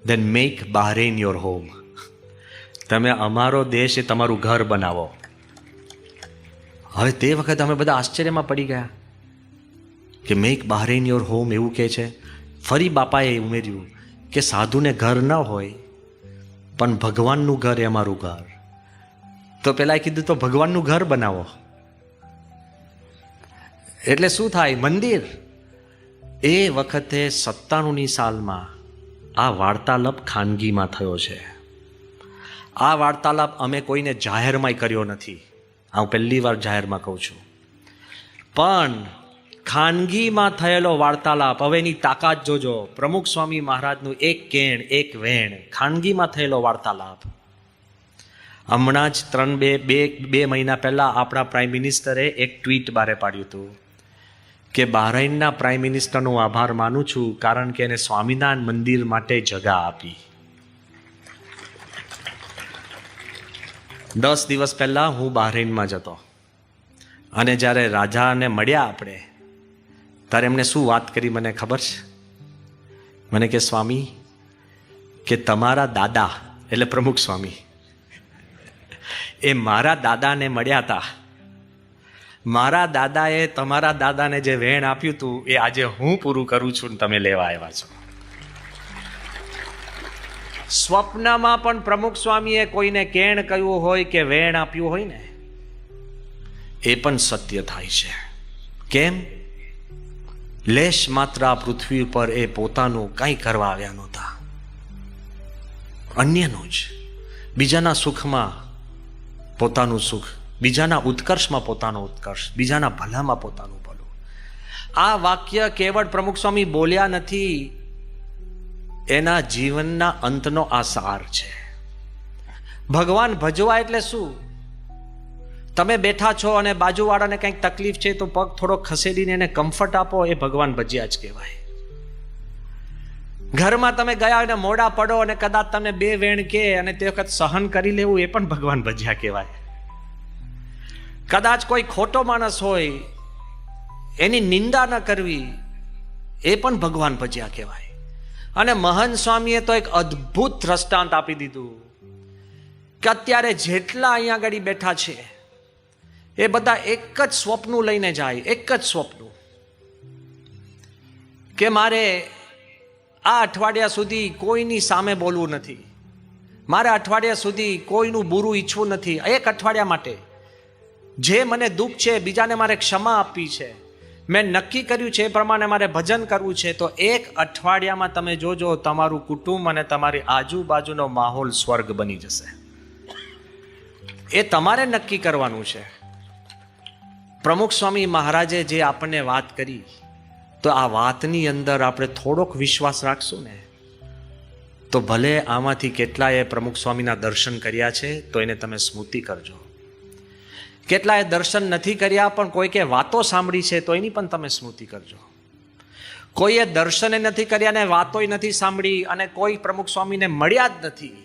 then make Bahrain your home. તમે અમારો દેશ એ તમારું ઘર બનાવો. હવે તે વખતે અમે બધા આશ્ચર્યમાં પડી ગયા કે મેક બહરેન યોર હોમ એવું કહે છે. ફરી બાપાએ ઉમેર્યું કે સાધુને ઘર ન હોય પણ ભગવાનનું ઘર એ અમારું ઘર. તો પેલા કીધું તો ભગવાનનું ઘર બનાવો. એટલે શું થાય? મંદિર. એ વખતે 97ની સાલમાં આ વાર્તાલાપ ખાનગીમાં થયો છે. આ વાર્તાલાપ અમે કોઈને જાહેરમાં કર્યો નથી. હું પહેલી વાર જાહેરમાં કહું છું, પણ ખાનગીમાં થયેલો વાર્તાલાપ. હવે એની તાકાત જોજો. પ્રમુખ સ્વામી મહારાજનું એક કેણ એક વેણ, ખાનગીમાં થયેલો વાર્તાલાપ. હમણાં જ બે મહિના પહેલા આપણા પ્રાઇમ મિનિસ્ટરે એક ટ્વીટ બહાર પાડ્યું હતું કે બહરાઈનના પ્રાઇમ મિનિસ્ટરનો આભાર માનું છું કારણ કે એને સ્વામિનારાયણ મંદિર માટે જગા આપી. 10 દિવસ પહેલા હું બહરાઈનમાં જતો અને જ્યારે રાજાને મળ્યા આપણે, ત્યારે એમને શું વાત કરી મને ખબર છે? મને કે સ્વામી કે તમારા દાદા, એટલે પ્રમુખ સ્વામી, એ મારા દાદાને મળ્યા હતા. મારા દાદાએ તમારા દાદાને જે વેણ આપ્યું હતું એ આજે હું પૂરું કરું છું ને તમે લેવા આવ્યા છો. સ્વપ્નમાં પણ પ્રમુખ સ્વામીએ કોઈને કેણ કહ્યું હોય કે વેણ આપ્યું હોય ને, એ પણ સત્ય થાય છે. કેમ? લેશ માત્ર આ પૃથ્વી ઉપર એ પોતાનું કંઈ કરવા આવ્યા નહોતા, અન્યનું જ. બીજાના સુખમાં પોતાનું સુખ, બીજાના ઉત્કર્ષમાં પોતાનો ઉત્કર્ષ, બીજાના ભલામાં પોતાનું ભલું. આ વાક્ય કેવળ પ્રમુખ સ્વામી બોલ્યા નથી, એના જીવનના અંતનો આ સાર છે. ભગવાન ભજવા એટલે શું? તમે બેઠા છો અને બાજુવાળાને કંઈક તકલીફ છે તો પગ થોડો ખસેડીને એને કમ્ફર્ટ આપો, એ ભગવાન ભજ્યા જ કહેવાય. ઘરમાં તમે ગયા અને મોડા પડો અને કદાચ તમને 2 વેણ કે અને તે વખત સહન કરી લેવું, એ પણ ભગવાન ભજ્યા કહેવાય. કદાચ કોઈ ખોટો માણસ હોય એની નિંદા ન કરવી, એ પણ ભગવાન ભજ્યા કહેવાય. અને મહંત સ્વામીએ તો એક અદ્ભુત દ્રષ્ટાંત આપી દીધું કે અત્યારે જેટલા અહીંયા આગળ બેઠા છે એ બધા એક જ સ્વપ્ન લઈને જાય, એક જ સ્વપ્ન કે મારે આ અઠવાડિયા સુધી કોઈની સામે બોલવું નથી, મારે અઠવાડિયા સુધી કોઈનું બુરું ઈચ્છવું નથી. એક અઠવાડિયા માટે જે મને દુઃખ છે બીજાને મારે ક્ષમા આપવી છે, મેં નક્કી કર્યું છે એ પ્રમાણે મારે ભજન કરવું છે. તો એક અઠવાડિયામાં તમે જોજો તમારું કુટુંબ અને તમારી આજુબાજુનો માહોલ સ્વર્ગ બની જશે. એ તમારે નક્કી કરવાનું છે. પ્રમુખ સ્વામી મહારાજે જે આપણને વાત કરી, તો આ વાતની અંદર આપણે થોડોક વિશ્વાસ રાખશું ને, તો ભલે આમાંથી કેટલાએ પ્રમુખ સ્વામીના દર્શન કર્યા છે તો એને તમે સ્મૃતિ કરજો. કેટલાએ દર્શન નથી કર્યા પણ કોઈકે વાતો સાંભળી છે તો એની પણ તમે સ્મૃતિ કરજો. કોઈએ દર્શને નથી કર્યા ને વાતોય નથી સાંભળી અને કોઈ પ્રમુખ સ્વામીને મળ્યા જ નથી,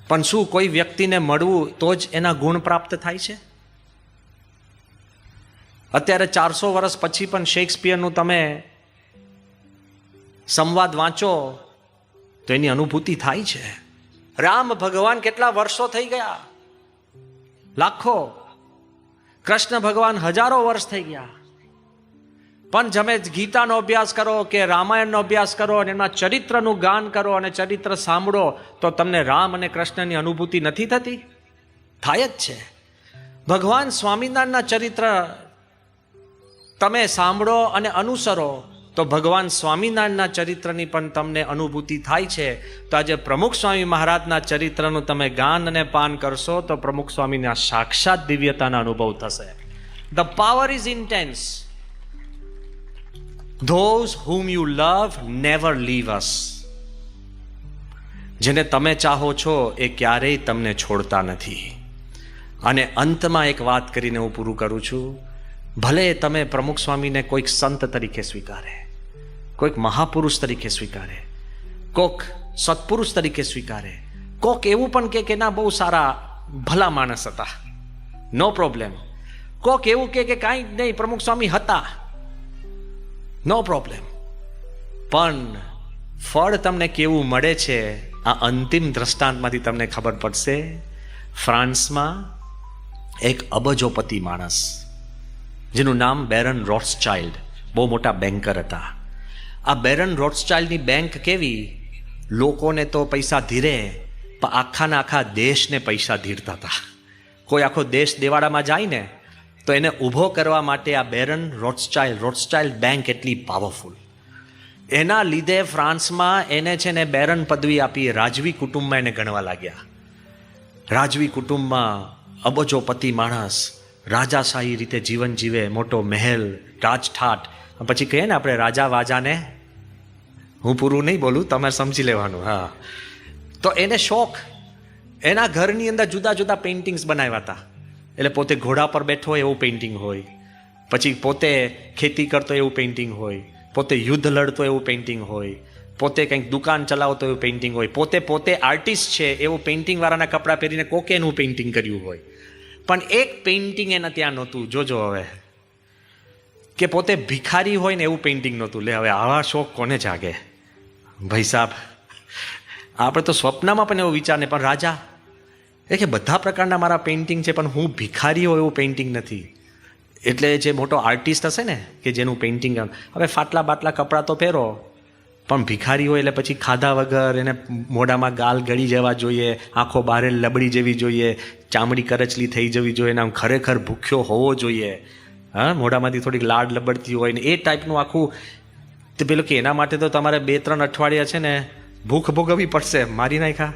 પણ શું કોઈ વ્યક્તિને મળવું તો જ એના ગુણ પ્રાપ્ત થાય છે? અત્યારે 400 વર્ષ પછી પણ શેક્સપિયરનું તમે સંવાદ વાંચો તો એની અનુભૂતિ થાય છે. રામ ભગવાન કેટલા વર્ષો થઈ ગયા? લાખો. કૃષ્ણ ભગવાન હજારો વર્ષ થઈ ગયા. પણ તમે ગીતાનો અભ્યાસ કરો કે રામાયણનો અભ્યાસ કરો અને એના ચરિત્રનું ગાન કરો અને ચરિત્ર સાંભળો તો તમને રામ અને કૃષ્ણની અનુભૂતિ નથી થતી? થાય જ છે. ભગવાન સ્વામિનારાયણના ચરિત્ર તમે સાંભળો અને અનુસરો તો ભગવાન સ્વામિનારાયણના ચરિત્રની પણ તમને અનુભૂતિ થાય છે. તો આજે પ્રમુખ સ્વામી મહારાજના ચરિત્રનું તમે ગાન અને પાન કરશો તો પ્રમુખ સ્વામીના સાક્ષાત દિવ્યતાના અનુભવ થશે. The power is intense. Those whom you love never leave us. જેને તમે ચાહો છો એ ક્યારેય તમને છોડતા નથી. અને અંતમાં એક વાત કરીને હું પૂરું કરું છું. ભલે તમે પ્રમુખ સ્વામીને કોઈક સંત તરીકે સ્વીકારે, કોઈક મહાપુરુષ તરીકે સ્વીકારે, કોક સત્પુરુષ તરીકે સ્વીકારે, કોક એવું પણ કે ના બહુ સારા ભલા માણસ હતા, નો પ્રોબ્લેમ. કોક એવું કે કાંઈ જ નહીં, પ્રમુખ સ્વામી હતા, નો પ્રોબ્લેમ. પણ ફળ તમને કેવું મળે છે આ અંતિમ દ્રષ્ટાંતમાંથી તમને ખબર પડશે. ફ્રાન્સમાં એક અબજોપતિ માણસ જેનું નામ બેરન રોથસ્ચાઇલ્ડ, બહુ મોટા બેન્કર હતા. આ બેરન રોથસ્ચાઇલ્ડની બેંક કેવી, લોકોને તો પૈસા ધીરે, પણ આખાના આખા દેશને પૈસા ધીરતા હતા. કોઈ આખો દેશ દેવાડામાં જાય ને તો એને ઊભો કરવા માટે આ બેરન રોથસ્ચાઇલ્ડ બેંક એટલી પાવરફુલ. એના લીધે ફ્રાન્સમાં એને છે ને બેરન પદવી આપી, રાજવી કુટુંબમાં એને ગણવા લાગ્યા. રાજવી કુટુંબમાં અબજોપતિ માણસ રાજાશાહી રીતે જીવન જીવે, મોટો મહેલ, રાજઠાટ. પછી કહીએ ને આપણે રાજા વાજાને, હું પૂરું નહીં બોલું, તમારે સમજી લેવાનું. હા, તો એને શોખ, એના ઘરની અંદર જુદા જુદા પેઇન્ટિંગ્સ બનાવ્યા હતા. એટલે પોતે ઘોડા પર બેઠો હોય એવું પેઇન્ટિંગ હોય, પછી પોતે ખેતી કરતો એવું પેઇન્ટિંગ હોય, પોતે યુદ્ધ લડતો એવું પેઇન્ટિંગ હોય, પોતે કંઈક દુકાન ચલાવતો એવું પેઇન્ટિંગ હોય, પોતે આર્ટિસ્ટ છે એવું પેઇન્ટિંગ વાળાના કપડાં પહેરીને કોકે એનું પેઇન્ટિંગ કર્યું હોય. પણ એક પેઇન્ટિંગ એના ત્યાં નહોતું. જોજો હવે, કે પોતે ભિખારી હોય ને એવું પેઇન્ટિંગ નહોતું. લે હવે આવા શોખ કોને જાગે ભાઈ સાહેબ? આપણે તો સ્વપ્નમાં પણ એવો વિચાર નહીં. પણ રાજા એ કે બધા પ્રકારના મારા પેઇન્ટિંગ છે, પણ હું ભિખારી હોય એવું પેઇન્ટિંગ નથી. એટલે જે મોટો આર્ટિસ્ટ હશે ને કે જેનું પેઇન્ટિંગ, હવે ફાટલા બાટલા કપડાં તો પહેરો, પણ ભિખારી હોય એટલે પછી ખાધા વગર, એને મોઢામાં ગાલ ગળી જવા જોઈએ, આંખો બારે લબડી જવી જોઈએ, ચામડી કરચલી થઈ જવી જોઈએ, ને આમ ખરેખર ભૂખ્યો હોવો જોઈએ. હા, મોઢામાંથી થોડીક લાડ લબડતી હોય ને એ ટાઈપનું આખું. તો પેલું કે એના માટે તો તમારે 2-3 અઠવાડિયા છે ને ભૂખ ભોગવવી પડશે, મારી નાખ્યા.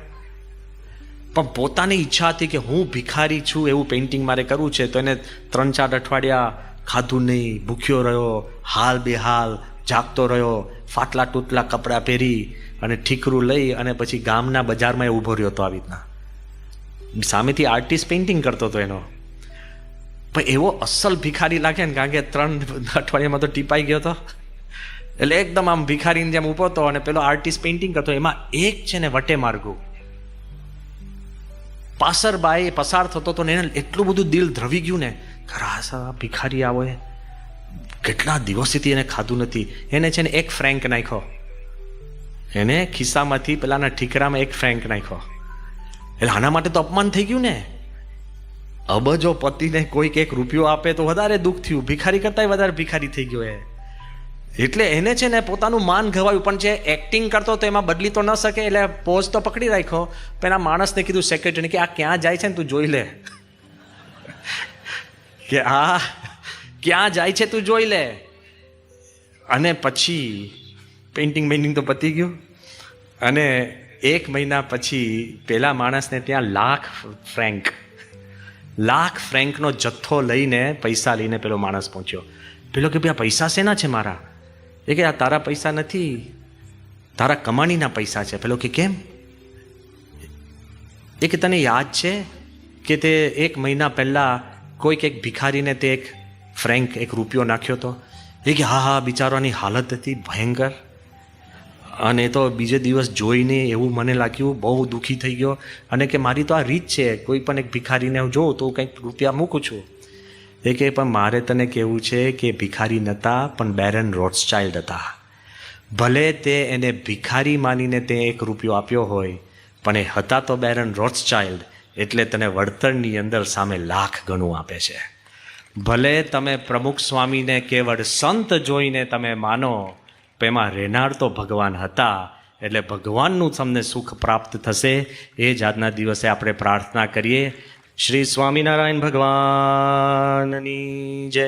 પણ પોતાની ઈચ્છા હતી કે હું ભિખારી છું એવું પેઇન્ટિંગ મારે કરવું છે. તો એને 3-4 અઠવાડિયા ખાધું નહીં, ભૂખ્યો રહ્યો, હાલ બેહાલ જાગતો રહ્યો, ફાટલા તૂટલા કપડાં પહેરી અને ઠીકરું લઈ અને પછી ગામના બજારમાં એ ઊભો રહ્યો હતો. આવી રીતના સામેથી આર્ટિસ્ટ પેઇન્ટિંગ કરતો હતો એનો. પણ એવો અસલ ભિખારી લાગે ને, કારણ કે 3 અઠવાડિયામાં તો ટીપાઈ ગયો હતો. એટલે એકદમ આમ ભિખારીની જેમ ઊભો હતો અને પેલો આર્ટિસ્ટ પેઇન્ટિંગ કરતો. એમાં એક છે ને વટે માર્ગું પાસરબાઈ પસાર થતો હતો ને એને એટલું બધું દિલ ધ્રવી ગયું ને, ખરા ભિખારી આવો, કેટલા દિવસથી એને ખાધું નથી. એને છે ને 1 ફ્રેન્ક નાખ્યો, એને ખિસ્સામાંથી પેલાના ઠીકરામાં 1 ફ્રેન્ક નાખ્યો. એટલે આના માટે તો અપમાન થઈ ગયું ને. અબજો પતિને કોઈક 1 રૂપિયો આપે તો વધારે દુઃખ થયું, ભિખારી કરતા વધારે ભિખારી થઈ ગયો એ. એટલે એને છે ને પોતાનું માન ગવાયું. પણ જે એક્ટિંગ કરતો તો એમાં બદલી તો ન શકે, એટલે પોઝ તો પકડી રાખ્યો. પણ એના માણસને કીધું, સેક્રેટરીને, કે આ ક્યાં જાય છે ને તું જોઈ લે, કે આ ક્યાં જાય છે તું જોઈ લે. અને પછી પેઇન્ટિંગ તો પતી ગયું. અને 1 મહિના પછી પેલા માણસને ત્યાં લાખ ફ્રેન્કનો જથ્થો લઈને, પૈસા લઈને પેલો માણસ પહોંચ્યો. પેલો કે ભાઈ આ પૈસા શેના છે મારા? એ કે આ તારા પૈસા નથી, તારા કમાણીના પૈસા છે. પેલો કે કેમ? એ કે તને યાદ છે કે તે 1 મહિના પહેલાં કોઈક એક ભિખારીને તે 1 ફ્રેન્ક 1 રૂપિયો નાખ્યો હતો? એ કે હા, બિચારાની હાલત હતી ભયંકર. અને તો બીજે દિવસ જોઈને એવું મને લાગ્યું, બહુ દુઃખી થઈ ગયો. અને કે મારી તો આ રીત છે, કોઈ પણ એક ભિખારીને હું જોઉં તો કંઈક રૂપિયા મૂકું છું. એ કે પણ મારે તને કહેવું છે કે ભિખારી નહોતા, પણ બેરન રોથસ્ચાઇલ્ડ હતા. ભલે તે એને ભિખારી માનીને તે 1 રૂપિયો આપ્યો હોય, પણ એ હતા તો બેરન રોથસ્ચાઇલ્ડ. એટલે તને વળતરની અંદર સામે લાખ ગણું આપે છે. ભલે તમે પ્રમુખ સ્વામીને કેવળ સંત જોઈને તમે માનો, પણ એમાં રહેનાર તો ભગવાન હતા. એટલે ભગવાનનું તમને સુખ પ્રાપ્ત થશે. એ જ આજના દિવસે આપણે પ્રાર્થના કરીએ. શ્રી સ્વામિનારાયણ ભગવાનની જય.